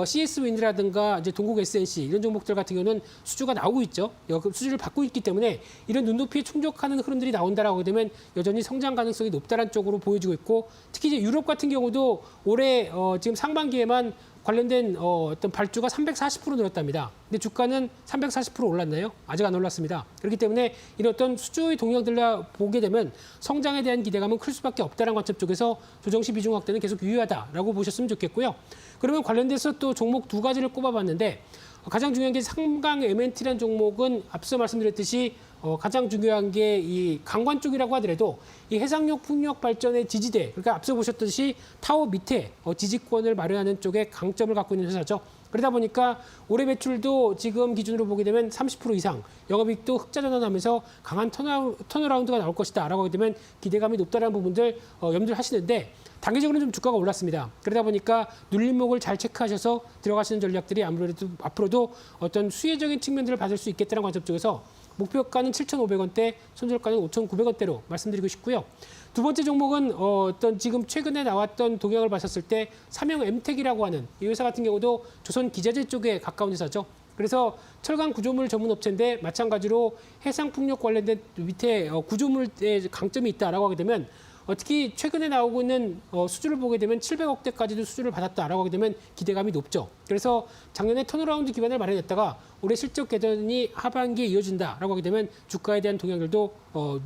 CS 윈드라든가 이제 동국 SNC 이런 종목들 같은 경우는 수주가 나오고 있죠. 수주를 받고 있기 때문에 이런 눈높이에 충족하는 흐름들이 나온다라고 하게 되면 여전히 성장 가능성이 높다라는 쪽으로 보여지고 있고 특히 이제 유럽 같은 경우도 올해 지금 상반기에만 관련된 어떤 발주가 340% 늘었답니다. 근데 주가는 340% 올랐나요? 아직 안 올랐습니다. 그렇기 때문에 이런 어떤 수주의 동향들을 보게 되면 성장에 대한 기대감은 클 수밖에 없다는 관점 쪽에서 조정시 비중 확대는 계속 유효하다라고 보셨으면 좋겠고요. 그러면 관련돼서 또 종목 두 가지를 꼽아봤는데 가장 중요한 게 삼강 MNT라는 종목은 앞서 말씀드렸듯이 가장 중요한 게 이 강관 쪽이라고 하더라도 이 해상력 풍력 발전의 지지대, 그러니까 앞서 보셨듯이 타워 밑에 지지권을 마련하는 쪽에 강점을 갖고 있는 회사죠. 그러다 보니까 올해 매출도 지금 기준으로 보게 되면 30% 이상, 영업이익도 흑자 전환하면서 강한 턴어라운드가 나올 것이다라고 하게 되면 기대감이 높다는 부분들 염두를 하시는데 단기적으로는 좀 주가가 올랐습니다. 그러다 보니까 눌림목을 잘 체크하셔서 들어가시는 전략들이 아무래도 앞으로도 어떤 수혜적인 측면들을 받을 수 있겠다는 관점 쪽에서 목표가는 7,500원대, 손절가는 5,900원대로 말씀드리고 싶고요. 두 번째 종목은 어떤 지금 최근에 나왔던 동향을 봤었을 때 삼형 엠텍이라고 하는 이 회사 같은 경우도 조선 기자재 쪽에 가까운 회사죠. 그래서 철강 구조물 전문 업체인데 마찬가지로 해상 풍력 관련된 밑에 구조물에 강점이 있다라고 하게 되면 특히 최근에 나오고 있는 수주를 보게 되면 700억대까지도 수주를 받았다라고 하게 되면 기대감이 높죠. 그래서 작년에 턴어라운드 기반을 마련했다가 올해 실적 개선이 하반기에 이어진다라고 하게 되면 주가에 대한 동향들도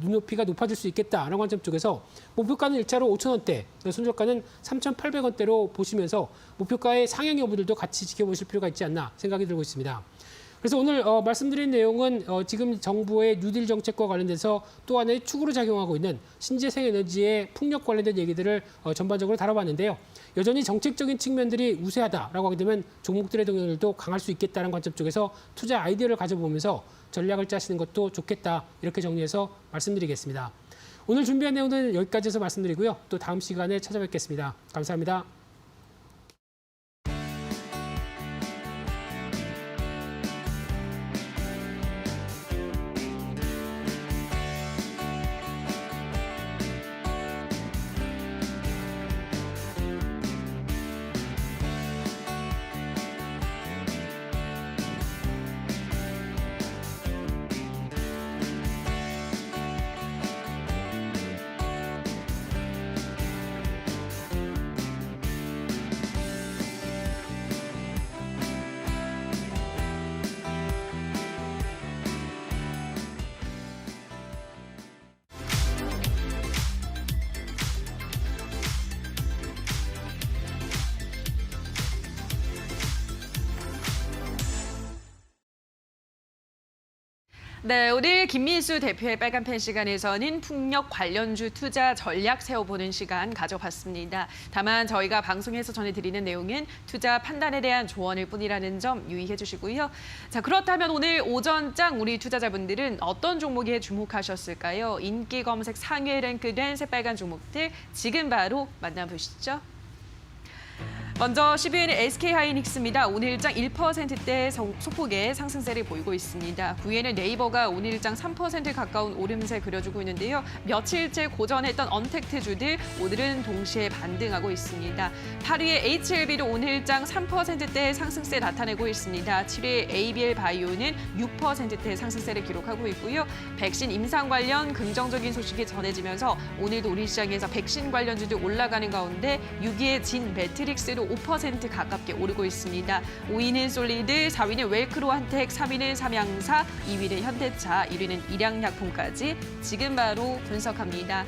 눈높이가 높아질 수 있겠다라는 관점 쪽에서 목표가는 1차로 5,000원대, 손절가는 3,800원대로 보시면서 목표가의 상향 여부들도 같이 지켜보실 필요가 있지 않나 생각이 들고 있습니다. 그래서 오늘 말씀드린 내용은 지금 정부의 뉴딜 정책과 관련돼서 또 하나의 축으로 작용하고 있는 신재생 에너지의 풍력 관련된 얘기들을 전반적으로 다뤄봤는데요. 여전히 정책적인 측면들이 우세하다라고 하게 되면 종목들의 동향들도 강할 수 있겠다는 관점 쪽에서 투자 아이디어를 가져보면서 전략을 짜시는 것도 좋겠다 이렇게 정리해서 말씀드리겠습니다. 오늘 준비한 내용은 여기까지 해서 말씀드리고요. 또 다음 시간에 찾아뵙겠습니다. 감사합니다. 네, 오늘 김민수 대표의 빨간펜 시간에서는 풍력 관련주 투자 전략 세워보는 시간 가져봤습니다. 다만 저희가 방송에서 전해드리는 내용은 투자 판단에 대한 조언일 뿐이라는 점 유의해 주시고요. 자, 그렇다면 오늘 오전장 우리 투자자분들은 어떤 종목에 주목하셨을까요? 인기 검색 상위에 랭크된 새빨간 종목들 지금 바로 만나보시죠. 먼저 10위에는 SK하이닉스입니다. 오늘 일장 1%대 소폭의 상승세를 보이고 있습니다. 9위에는 네이버가 오늘 일장 3% 가까운 오름세 그려주고 있는데요. 며칠째 고전했던 언택트주들 오늘은 동시에 반등하고 있습니다. 8위에 HLB도 오늘 일장 3%대 상승세 나타내고 있습니다. 7위에 ABL 바이오는 6%대 상승세를 기록하고 있고요. 백신 임상 관련 긍정적인 소식이 전해지면서 오늘도 우리 시장에서 백신 관련주들 올라가는 가운데 6위에 진 매트릭스도 5% 가깝게 오르고 있습니다. 5위는 솔리드, 4위는 웰크로한텍, 3위는 삼양사, 2위는 현대차, 1위는 일양약품까지 지금 바로 분석합니다.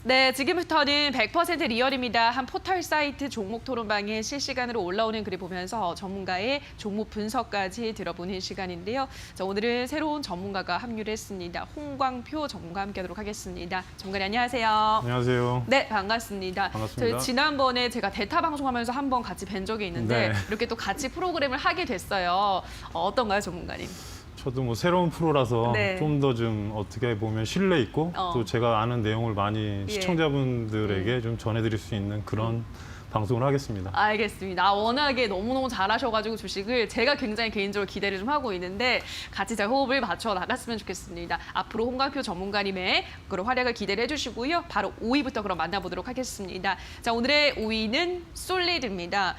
네, 지금부터는 100% 리얼입니다. 한 포털 사이트 종목 토론방에 실시간으로 올라오는 글을 보면서 전문가의 종목 분석까지 들어보는 시간인데요. 자, 오늘은 새로운 전문가가 합류를 했습니다. 홍광표 전문가 함께하도록 하겠습니다. 전문가님 안녕하세요. 안녕하세요. 네, 반갑습니다. 반갑습니다. 저희 지난번에 제가 대타 방송하면서 한번 같이 뵌 적이 있는데 네. 이렇게 또 같이 프로그램을 하게 됐어요. 어떤가요, 전문가님? 저도 뭐 새로운 프로라서 네. 좀 더 좀 어떻게 보면 신뢰 있고 또 제가 아는 내용을 많이 시청자분들에게 좀 전해드릴 수 있는 그런 방송을 하겠습니다. 알겠습니다. 워낙에 너무너무 잘하셔가지고 주식을 제가 굉장히 개인적으로 기대를 좀 하고 있는데 같이 잘 호흡을 맞춰 나갔으면 좋겠습니다. 앞으로 홍광표 전문가님의 그런 활약을 기대를 해주시고요. 바로 5위부터 그럼 만나보도록 하겠습니다. 자, 오늘의 5위는 솔리드입니다.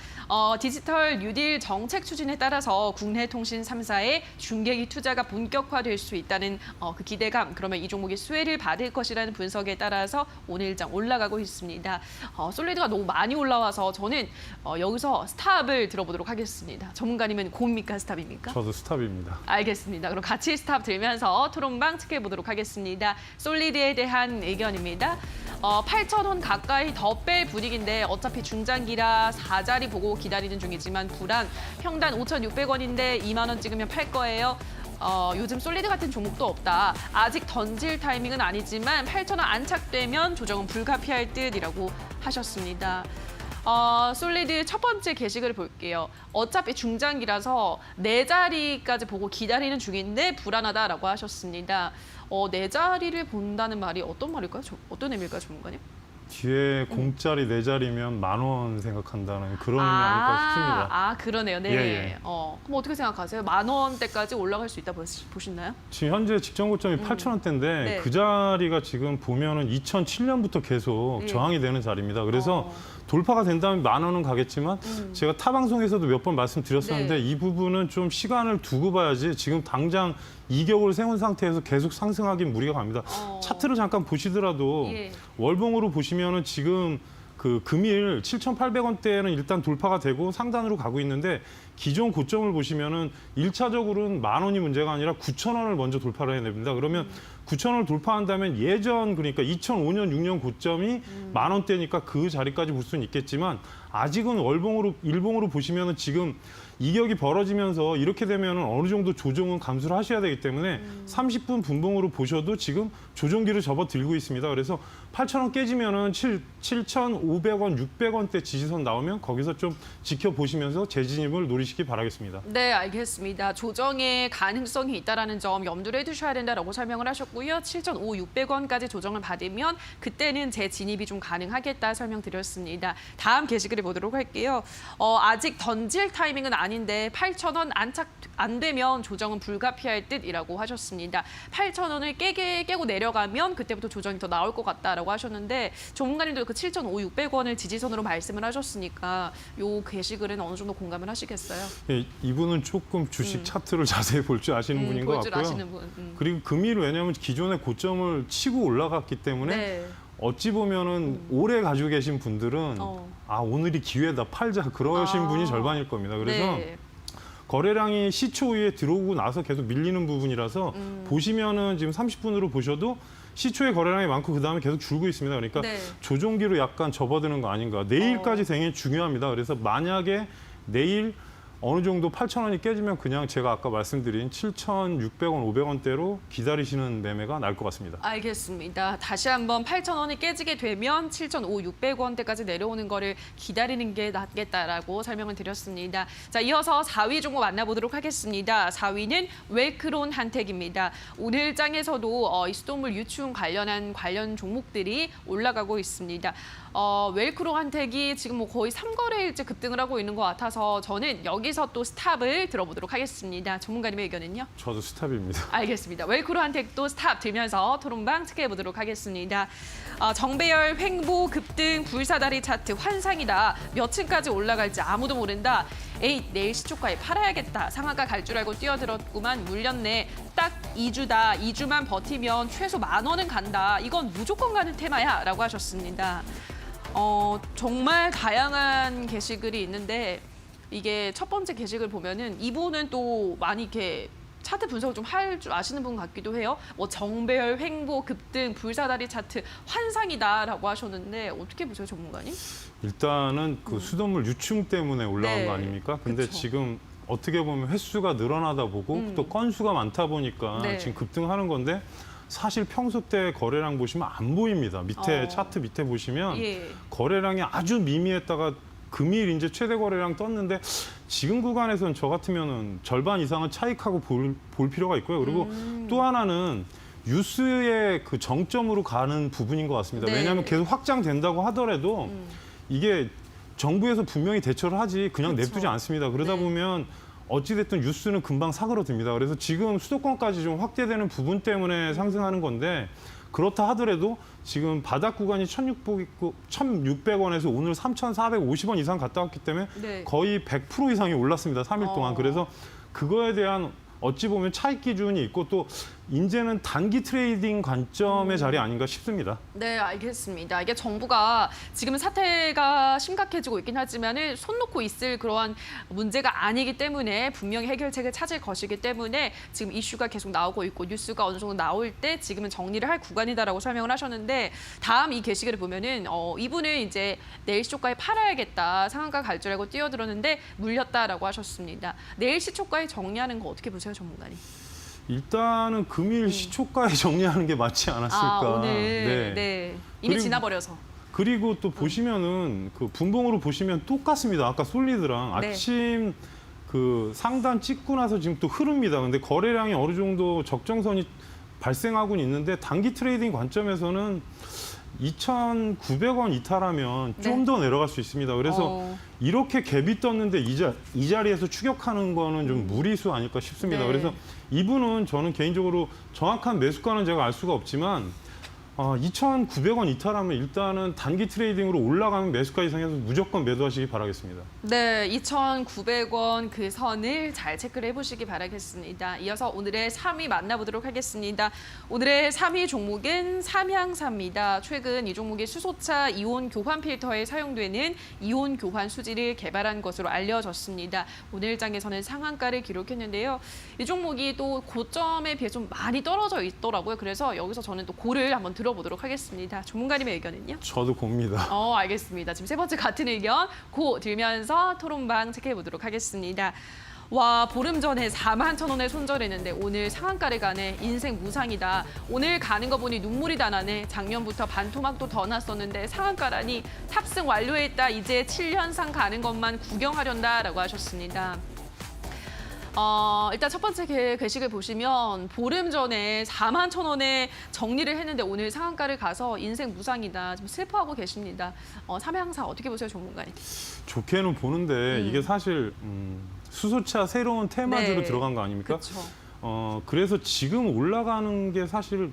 디지털 뉴딜 정책 추진에 따라서 국내 통신 3사의 중계기 투자가 본격화될 수 있다는 그 기대감, 그러면 이 종목이 수혜를 받을 것이라는 분석에 따라서 오늘 일장 올라가고 있습니다. 솔리드가 너무 많이 올라와서 저는 여기서 스탑을 들어보도록 하겠습니다. 전문가님은 고입니까 스탑입니까? 저도 스탑입니다. 알겠습니다. 그럼 같이 스탑 들면서 토론방 체크해보도록 하겠습니다. 솔리드에 대한 의견입니다. 8,000원 가까이 더 뺄 분위기인데 어차피 중장기라 4자리 보고 기다리는 중이지만 불안. 평단 5,600원인데 2만 원 찍으면 팔 거예요. 요즘 솔리드 같은 종목도 없다. 아직 던질 타이밍은 아니지만 8,000원 안착되면 조정은 불가피할 듯이라고 하셨습니다. 솔리드 첫 번째 게시글을 볼게요. 어차피 중장기라서 4자리까지 보고 기다리는 중인데 불안하다라고 하셨습니다. 4자리를 본다는 말이 어떤 말일까요? 어떤 의미일까요, 전문가님? 뒤에 공짜리 4자리면 10,000원 생각한다는 그런 의미 아닐까 싶습니다. 그러네요. 네. 예. 그럼 어떻게 생각하세요? 10,000원대까지 올라갈 수 있다 보시나요? 지금 현재 직전 고점이 8,000원대인데 네. 그 자리가 지금 보면은 2007년부터 계속 예. 저항이 되는 자리입니다. 그래서 돌파가 된다면 10,000원은 가겠지만 제가 타 방송에서도 몇 번 말씀드렸었는데 네. 이 부분은 좀 시간을 두고 봐야지 지금 당장 이격을 세운 상태에서 계속 상승하긴 무리가 갑니다. 차트를 잠깐 보시더라도 예. 월봉으로 보시면은 지금 그 금일 7,800원대는 일단 돌파가 되고 상단으로 가고 있는데 기존 고점을 보시면은 1차적으로는 10,000원이 문제가 아니라 9,000원을 먼저 돌파를 해야 됩니다. 그러면 9,000원을 돌파한다면 예전 그러니까 2005년 6년 고점이 10,000원대니까 그 자리까지 볼 수는 있겠지만 아직은 월봉으로 일봉으로 보시면은 지금 이격이 벌어지면서 이렇게 되면 어느 정도 조정은 감수를 하셔야 되기 때문에 30분 분봉으로 보셔도 지금 조정기를 접어들고 있습니다. 그래서 8,000원 깨지면은 7,500원, 600원대 지지선 나오면 거기서 좀 지켜보시면서 재진입을 노리시기 바라겠습니다. 네, 알겠습니다. 조정의 가능성이 있다는 점 염두를 해두셔야 된다라고 설명을 하셨고요. 7,500~600원까지 조정을 받으면 그때는 재진입이 좀 가능하겠다 설명드렸습니다. 다음 게시글을 보도록 할게요. 아직 던질 타이밍은 아닌데 8,000원 안착 안 되면 조정은 불가피할 듯이라고 하셨습니다. 8,000원을 깨고 내려가면 그때부터 조정이 더 나올 것 같다라고 하셨는데 전문가님도 그 7,500~600원을 지지선으로 말씀을 하셨으니까 요 게시글은 어느 정도 공감을 하시겠어요? 예, 이분은 조금 주식 차트를 자세히 볼 줄 아시는 분인 것 볼 줄 같고요. 아시는 분. 그리고 금일 왜냐하면 기존의 고점을 치고 올라갔기 때문에 네. 어찌 보면은 오래 가지고 계신 분들은 오늘이 기회다 팔자 그러신 분이 절반일 겁니다. 그래서 네. 거래량이 시초에 들어오고 나서 계속 밀리는 부분이라서 보시면은 지금 30분으로 보셔도 시초에 거래량이 많고 그다음에 계속 줄고 있습니다. 그러니까 네. 조종기로 약간 접어드는 거 아닌가. 내일까지 굉장히 중요합니다. 그래서 만약에 내일 어느 정도 8,000원이 깨지면 그냥 제가 아까 말씀드린 7,600원, 500원대로 기다리시는 매매가 나을 것 같습니다. 알겠습니다. 다시 한번 8,000원이 깨지게 되면 7,500원대까지 내려오는 거를 기다리는 게 낫겠다라고 설명을 드렸습니다. 자, 이어서 4위 종목 만나보도록 하겠습니다. 4위는 웰크론 한택입니다. 오늘 장에서도 이 수돗물 유충 관련 종목들이 올라가고 있습니다. 웰크론 한택이 지금 뭐 거의 3거래일째 급등을 하고 있는 것 같아서 저는 여기서 또 스탑을 들어보도록 하겠습니다. 전문가님의 의견은요? 저도 스탑입니다. 알겠습니다. 웰크론 한택도 스탑 들면서 토론방 체크해 보도록 하겠습니다. 정배열 횡보 급등 불사다리 차트 환상이다. 몇 층까지 올라갈지 아무도 모른다. 에이, 내일 시초가에 팔아야겠다. 상한가 갈 줄 알고 뛰어들었구만 물렸네. 딱 2주다. 2주만 버티면 최소 10,000원은 간다. 이건 무조건 가는 테마야 라고 하셨습니다. 정말 다양한 게시글이 있는데 이게 첫 번째 게시글 보면은 이분은 또 많이 이렇게 차트 분석을 좀 할 줄 아시는 분 같기도 해요. 뭐 정배열 횡보 급등 불사다리 차트 환상이다라고 하셨는데 어떻게 보세요, 전문가님? 일단은 그 수돗물 유충 때문에 올라간 네. 거 아닙니까? 근데 그쵸. 지금 어떻게 보면 횟수가 늘어나다 보고 또 건수가 많다 보니까 네. 지금 급등하는 건데 사실 평소 때 거래량 보시면 안 보입니다. 밑에 차트 밑에 보시면 예. 거래량이 아주 미미했다가 금일 이제 최대 거래량 떴는데 지금 구간에서는 저 같으면은 절반 이상은 차익하고 볼 필요가 있고요. 그리고 또 하나는 뉴스의 그 정점으로 가는 부분인 것 같습니다. 네. 왜냐하면 계속 확장된다고 하더라도 이게 정부에서 분명히 대처를 하지 그냥 그쵸. 냅두지 않습니다. 그러다 네. 보면 어찌됐든 뉴스는 금방 사그러듭니다. 그래서 지금 수도권까지 좀 확대되는 부분 때문에 상승하는 건데 그렇다 하더라도 지금 바닥 구간이 1,600원에서 오늘 3,450원 이상 갔다 왔기 때문에 네. 거의 100% 이상이 올랐습니다. 3일 동안. 어. 그래서 그거에 대한 어찌 보면 차익 기준이 있고 또 이제는 단기 트레이딩 관점의 자리 아닌가 싶습니다. 네, 알겠습니다. 이게 정부가 지금 사태가 심각해지고 있긴 하지만 손 놓고 있을 그러한 문제가 아니기 때문에 분명히 해결책을 찾을 것이기 때문에 지금 이슈가 계속 나오고 있고 뉴스가 어느 정도 나올 때 지금은 정리를 할 구간이다라고 설명을 하셨는데 다음 이 게시글을 보면은 이분은 이제 내일 시초가에 팔아야겠다. 상한가 갈 줄 알고 뛰어들었는데 물렸다라고 하셨습니다. 내일 시초가에 정리하는 거 어떻게 보세요, 전문가님? 일단은 금일 시초가에 정리하는 게 맞지 않았을까. 오늘 네. 이미 그리고- 지나버려서. 그리고 또 보시면은 그 분봉으로 보시면 똑같습니다. 아까 솔리드랑 네. 아침 그 상단 찍고 나서 지금 또 흐릅니다. 근데 거래량이 어느 정도 적정선이 발생하고는 있는데 단기 트레이딩 관점에서는 2,900원 이탈하면 좀 네. 더 내려갈 수 있습니다. 그래서 이렇게 갭이 떴는데 이 자리에서 추격하는 거는 좀 무리수 아닐까 싶습니다. 네. 그래서 이분은 저는 개인적으로 정확한 매수가는 제가 알 수가 없지만 2,900원 이탈하면 일단은 단기 트레이딩으로 올라가면 매수가 이상에서 무조건 매도하시기 바라겠습니다. 네, 2,900원 그 선을 잘 체크를 해보시기 바라겠습니다. 이어서 오늘의 3위 만나보도록 하겠습니다. 오늘의 3위 종목은 삼향사입니다. 최근 이 종목이 수소차 이온 교환 필터에 사용되는 이온 교환 수지를 개발한 것으로 알려졌습니다. 오늘 장에서는 상한가를 기록했는데요. 이 종목이 또 고점에 비해 좀 많이 떨어져 있더라고요. 그래서 여기서 저는 또 고를 한번 들어보도록 하겠습니다. 전문가님의 의견은요? 저도 봅니다. 알겠습니다. 지금 세 번째 같은 의견 고 들면서 토론방 체크해 보도록 하겠습니다. 와, 보름 전에 41,000원에 손절했는데 오늘 상한가를 가네. 인생 무상이다. 오늘 가는 거 보니 눈물이 다 나네. 작년부터 반토막도 더 났었는데 상한가라니 탑승 완료했다. 이제 7년상 가는 것만 구경하련다라고 하셨습니다. 일단 첫 번째 게시글 보시면 보름 전에 41,000원에 정리를 했는데 오늘 상한가를 가서 인생 무상이다. 좀 슬퍼하고 계십니다. 삼향사 어떻게 보세요, 전문가님? 좋게는 보는데 이게 사실 수소차 새로운 테마주로 네. 들어간 거 아닙니까? 그렇죠. 그래서 지금 올라가는 게 사실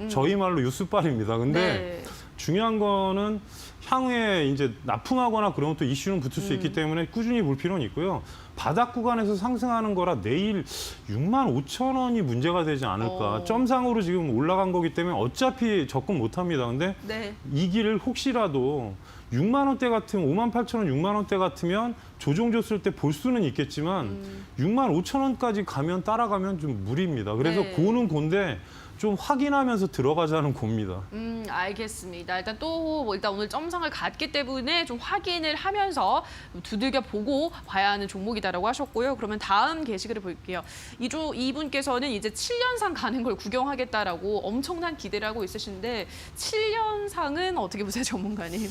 저희 말로 유수빨입니다. 근데 네. 중요한 거는 향후에 이제 납품하거나 그러면 또 이슈는 붙을 수 있기 때문에 꾸준히 볼 필요는 있고요. 바닥 구간에서 상승하는 거라 내일 65,000원이 문제가 되지 않을까. 점상으로 지금 올라간 거기 때문에 어차피 접근 못 합니다. 근데 네. 이 길을 혹시라도 6만 원대 같으면 58,000원, 6만 원대 같으면 조정 줬을 때 볼 수는 있겠지만 6만 5천 원까지 가면 따라가면 좀 무리입니다. 그래서 네. 고는 고인데 좀 확인하면서 들어가자는 겁니다. 알겠습니다. 일단 또 일단 오늘 점상을 갔기 때문에 좀 확인을 하면서 두들겨 보고 봐야 하는 종목이다라고 하셨고요. 그러면 다음 게시글을 볼게요. 이분께서는 이제 7년상 가는 걸 구경하겠다라고 엄청난 기대를 하고 있으신데 7년상은 어떻게 보세요, 전문가님?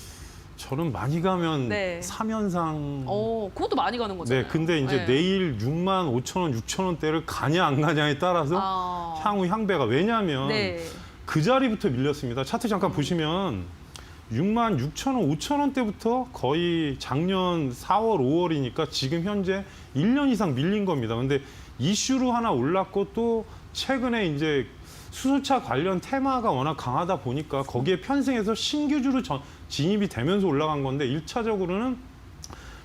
저는 많이 가면 네. 3연상. 그것도 많이 가는 거잖아요. 네, 근데 이제 네. 내일 6만 5천 원, 6천 원대를 가냐 안 가냐에 따라서 향후 향배가 왜냐하면 네. 그 자리부터 밀렸습니다. 차트 잠깐 보시면 6만 6천 원, 5천 원대부터 거의 작년 4월, 5월이니까 지금 현재 1년 이상 밀린 겁니다. 근데 이슈로 하나 올랐고 또 최근에 이제 수소차 관련 테마가 워낙 강하다 보니까 거기에 편승해서 신규주로 진입이 되면서 올라간 건데 1차적으로는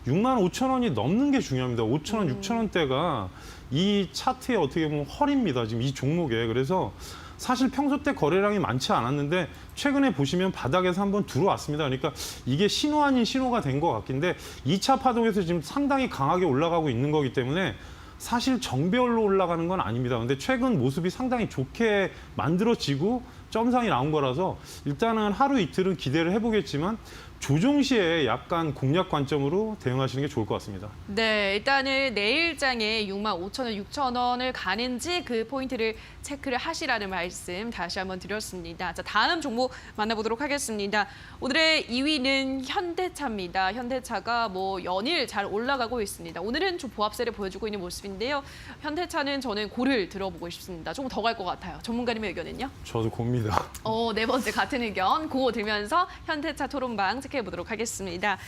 6만 5천 원이 넘는 게 중요합니다. 5천 원, 6천 원대가 이 차트에 어떻게 보면 허리입니다. 지금 이 종목에. 그래서 사실 평소 때 거래량이 많지 않았는데 최근에 보시면 바닥에서 한번 들어왔습니다. 그러니까 이게 신호 아닌 신호가 된 것 같긴데 2차 파동에서 지금 상당히 강하게 올라가고 있는 거기 때문에 사실 정배열로 올라가는 건 아닙니다. 근데 최근 모습이 상당히 좋게 만들어지고 점상이 나온 거라서 일단은 하루 이틀은 기대를 해보겠지만 조정 시에 약간 공략 관점으로 대응하시는 게 좋을 것 같습니다. 네, 일단은 내일장에 6만 5천 원, 6천 원을 가는지 그 포인트를 체크를 하시라는 말씀 다시 한번 드렸습니다. 자, 다음 종목 만나보도록 하겠습니다. 오늘의 2위는 현대차입니다. 현대차가 뭐 연일 잘 올라가고 있습니다. 오늘은 좀 보합세를 보여주고 있는 모습인데요. 현대차는 저는 고를 들어보고 싶습니다. 조금 더 갈 것 같아요. 전문가님의 의견은요? 저도 곱니다. 네 번째 같은 의견 고 들면서 현대차 토론방 체크해 보도록 하겠습니다.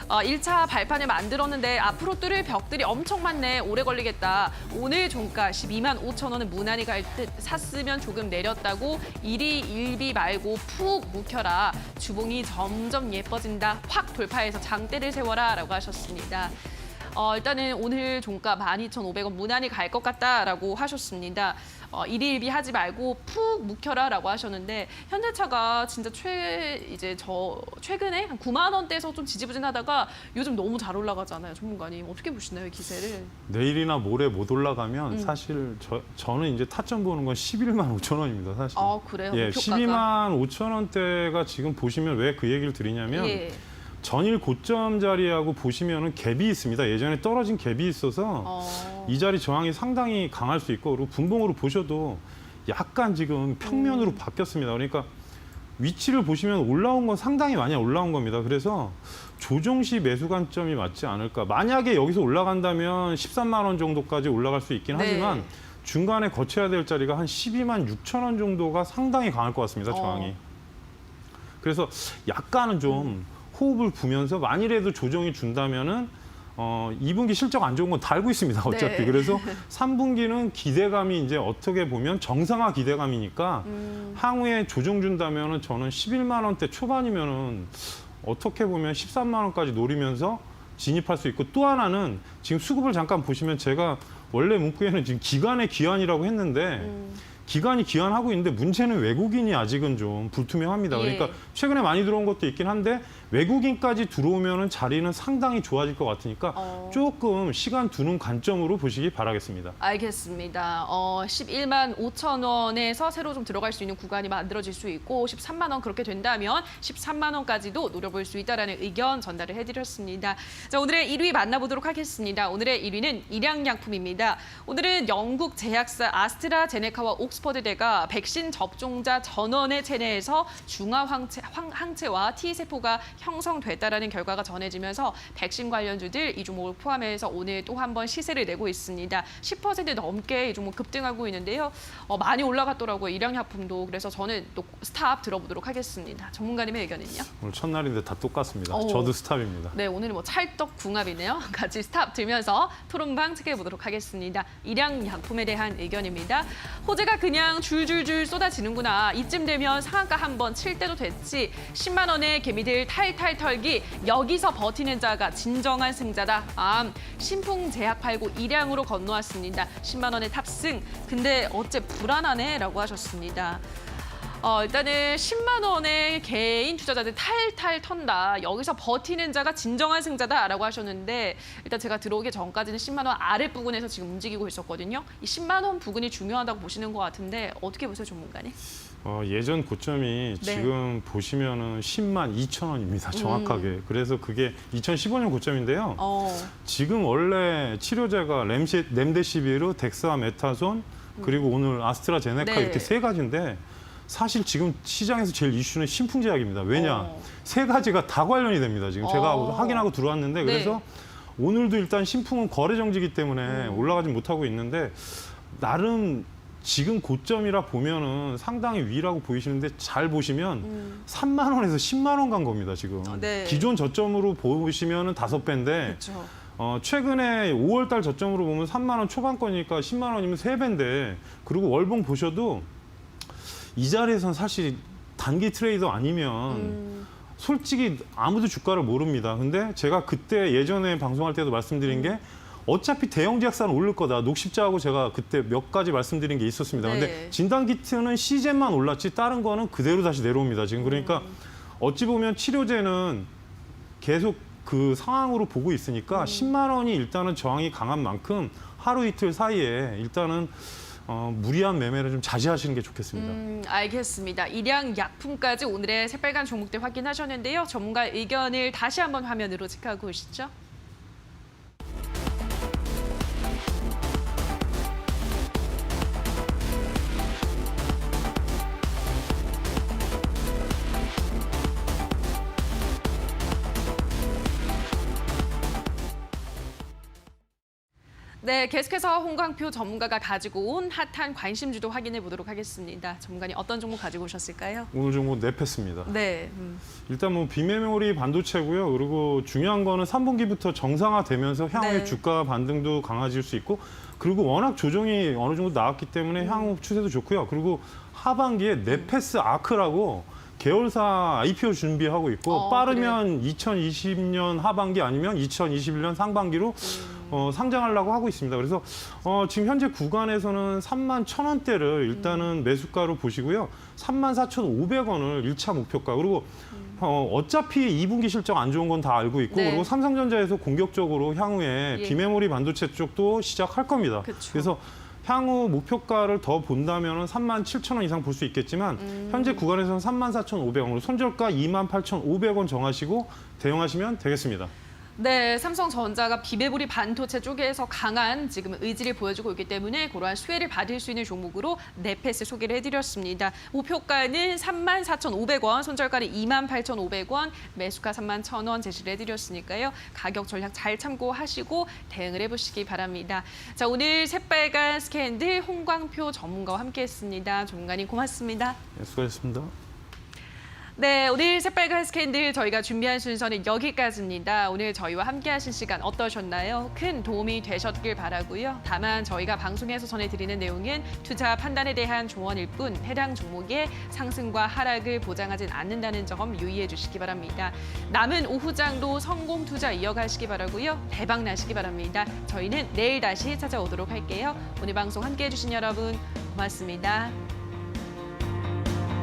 1차 발판을 만들었는데 앞으로 뚫을 벽들이 엄청 많네. 오래 걸리겠다. 오늘 종가 12만 5천 원은 무난히 갈 듯 샀으면 조금 내렸다고 일비 말고 푹 묵혀라. 주봉이 점점 예뻐진다. 확 돌파해서 장대를 세워라 라고 하셨습니다. 일단은 오늘 종가 12,500원 무난히 갈 것 같다라고 하셨습니다. 일일비 하지 말고 푹 묵혀라라고 하셨는데 현대차가 진짜 최근에 한 9만 원대에서 좀 지지부진하다가 요즘 너무 잘 올라가잖아요, 전문가님. 어떻게 보시나요, 이 기세를? 내일이나 모레 못 올라가면 사실 저는 이제 타점 보는 건 11만 5천 원입니다, 사실. 그래요? 예, 목표가가? 12만 5천 원대가 지금 보시면 왜 그 얘기를 드리냐면 예. 전일 고점 자리하고 보시면은 갭이 있습니다. 예전에 떨어진 갭이 있어서 이 자리 저항이 상당히 강할 수 있고 그리고 분봉으로 보셔도 약간 지금 평면으로 바뀌었습니다. 그러니까 위치를 보시면 올라온 건 상당히 많이 올라온 겁니다. 그래서 조정 시 매수 관점이 맞지 않을까. 만약에 여기서 올라간다면 13만 원 정도까지 올라갈 수 있긴 네. 하지만 중간에 거쳐야 될 자리가 한 12만 6천 원 정도가 상당히 강할 것 같습니다. 저항이. 그래서 약간은 좀 호흡을 부면서 만일에도 조정이 준다면은 2분기 실적 안 좋은 건 다 알고 있습니다. 어차피. 네. 그래서 3분기는 기대감이 이제 어떻게 보면 정상화 기대감이니까 향후에 조정 준다면은 저는 11만 원대 초반이면은 어떻게 보면 13만 원까지 노리면서 진입할 수 있고 또 하나는 지금 수급을 잠깐 보시면 제가 원래 문구에는 지금 기관의 기한이라고 했는데 기관이 기한하고 있는데 문제는 외국인이 아직은 좀 불투명합니다. 예. 그러니까 최근에 많이 들어온 것도 있긴 한데 외국인까지 들어오면은 자리는 상당히 좋아질 것 같으니까 조금 시간 두는 관점으로 보시기 바라겠습니다. 알겠습니다. 11만 5천 원에서 새로 좀 들어갈 수 있는 구간이 만들어질 수 있고 13만 원 그렇게 된다면 13만 원까지도 노려볼 수 있다라는 의견 전달을 해드렸습니다. 자, 오늘의 1위 만나보도록 하겠습니다. 오늘의 1위는 일양약품입니다. 오늘은 영국 제약사 아스트라제네카와 옥스퍼드대가 백신 접종자 전원의 체내에서 중화항체와 T세포가 형성됐다라는 결과가 전해지면서 백신 관련주들 이 종목을 포함해서 오늘 또 한 번 시세를 내고 있습니다. 10% 넘게 이 종목 급등하고 있는데요. 많이 올라갔더라고요. 일양약품도. 그래서 저는 또 스탑 들어보도록 하겠습니다. 전문가님의 의견은요? 오늘 첫날인데 다 똑같습니다. 저도 스탑입니다. 네, 오늘은 뭐 찰떡궁합이네요. 같이 스탑 들면서 토론방 체크해보도록 하겠습니다. 일양약품에 대한 의견입니다. 호재가 그냥 줄줄줄 쏟아지는구나. 이쯤 되면 상한가 한번 칠 때도 됐지. 10만 원의 개미들 탈탈 털기. 여기서 버티는 자가 진정한 승자다. 신풍제약 팔고 일양으로 건너왔습니다. 10만 원의 탑승. 근데 어째 불안하네 라고 하셨습니다. 일단은 10만 원의 개인 투자자들 탈탈 턴다. 여기서 버티는 자가 진정한 승자다라고 하셨는데 일단 제가 들어오기 전까지는 10만 원 아래 부근에서 지금 움직이고 있었거든요. 이 10만 원 부근이 중요하다고 보시는 것 같은데 어떻게 보세요, 전문가님? 예전 고점이 네. 지금 보시면은 10만 2천 원입니다. 정확하게. 그래서 그게 2015년 고점인데요. 지금 원래 치료제가 렘데시비르, 덱사메타손, 그리고 오늘 아스트라제네카 네. 이렇게 세 가지인데 사실 지금 시장에서 제일 이슈는 신풍제약입니다. 왜냐? 세 가지가 다 관련이 됩니다. 지금 제가 확인하고 들어왔는데 그래서 오늘도 일단 신풍은 거래 정지기 때문에 올라가지 못하고 있는데 나름 지금 고점이라 보면은 상당히 위라고 보이시는데 잘 보시면 3만 원에서 10만 원 간 겁니다, 지금. 네. 기존 저점으로 보시면은 5배인데 그렇죠. 최근에 5월 달 저점으로 보면 3만 원 초반거니까 10만 원이면 3배인데 그리고 월봉 보셔도 이 자리에서는 사실 단기 트레이더 아니면 솔직히 아무도 주가를 모릅니다. 근데 제가 그때 예전에 방송할 때도 말씀드린 게 어차피 대형 제약사는 오를 거다. 녹십자하고 제가 그때 몇 가지 말씀드린 게 있었습니다. 네. 근데 진단키트는 시젠만 올랐지 다른 거는 그대로 다시 내려옵니다. 지금 그러니까 어찌 보면 치료제는 계속 그 상황으로 보고 있으니까 10만 원이 일단은 저항이 강한 만큼 하루 이틀 사이에 일단은 무리한 매매를 좀 자제하시는 게 좋겠습니다. 알겠습니다. 일양 약품까지 오늘의 새빨간 종목들 확인하셨는데요. 전문가 의견을 다시 한번 화면으로 체크하고 오시죠. 네, 계속해서 홍광표 전문가가 가지고 온 핫한 관심주도 확인해 보도록 하겠습니다. 전문가님 어떤 종목 가지고 오셨을까요? 오늘 종목 nep했습니다. 네. 일단 뭐 비메모리 반도체고요. 그리고 중요한 거는 3분기부터 정상화되면서 향후에 네. 주가 반등도 강해질 수 있고 그리고 워낙 조정이 어느 정도 나왔기 때문에 향후 추세도 좋고요. 그리고 하반기에 네페스 아크라고 계열사 IPO 준비하고 있고 빠르면 2020년 하반기 아니면 2021년 상반기로 상장하려고 하고 있습니다. 그래서 지금 현재 구간에서는 3만 1,000원대를 일단은 매수가로 보시고요. 3만 4,500원을 1차 목표가. 그리고 어차피 2분기 실적 안 좋은 건 다 알고 있고 네. 그리고 삼성전자에서 공격적으로 향후에 예. 비메모리 반도체 쪽도 시작할 겁니다. 그쵸. 그래서 향후 목표가를 더 본다면 3만 7천 원 이상 볼 수 있겠지만 현재 구간에서는 3만 4,500원으로 손절가 2만 8,500원 정하시고 대응하시면 되겠습니다. 네, 삼성전자가 비메모리 반도체 쪽에서 강한 지금 의지를 보여주고 있기 때문에 그러한 수혜를 받을 수 있는 종목으로 넷패스 소개를 해드렸습니다. 목표가는 34,500원, 손절가는 28,500원, 매수가 31,000원 제시를 해드렸으니까요. 가격 전략 잘 참고하시고 대응을 해보시기 바랍니다. 자, 오늘 새빨간 스캔들 홍광표 전문가와 함께했습니다. 전문가님 고맙습니다. 네, 수고하셨습니다. 네, 오늘 새빨간 스캔들 저희가 준비한 순서는 여기까지입니다. 오늘 저희와 함께하신 시간 어떠셨나요? 큰 도움이 되셨길 바라고요. 다만 저희가 방송에서 전해드리는 내용은 투자 판단에 대한 조언일 뿐 해당 종목의 상승과 하락을 보장하진 않는다는 점 유의해 주시기 바랍니다. 남은 오후장도 성공 투자 이어가시기 바라고요. 대박 나시기 바랍니다. 저희는 내일 다시 찾아오도록 할게요. 오늘 방송 함께해 주신 여러분 고맙습니다.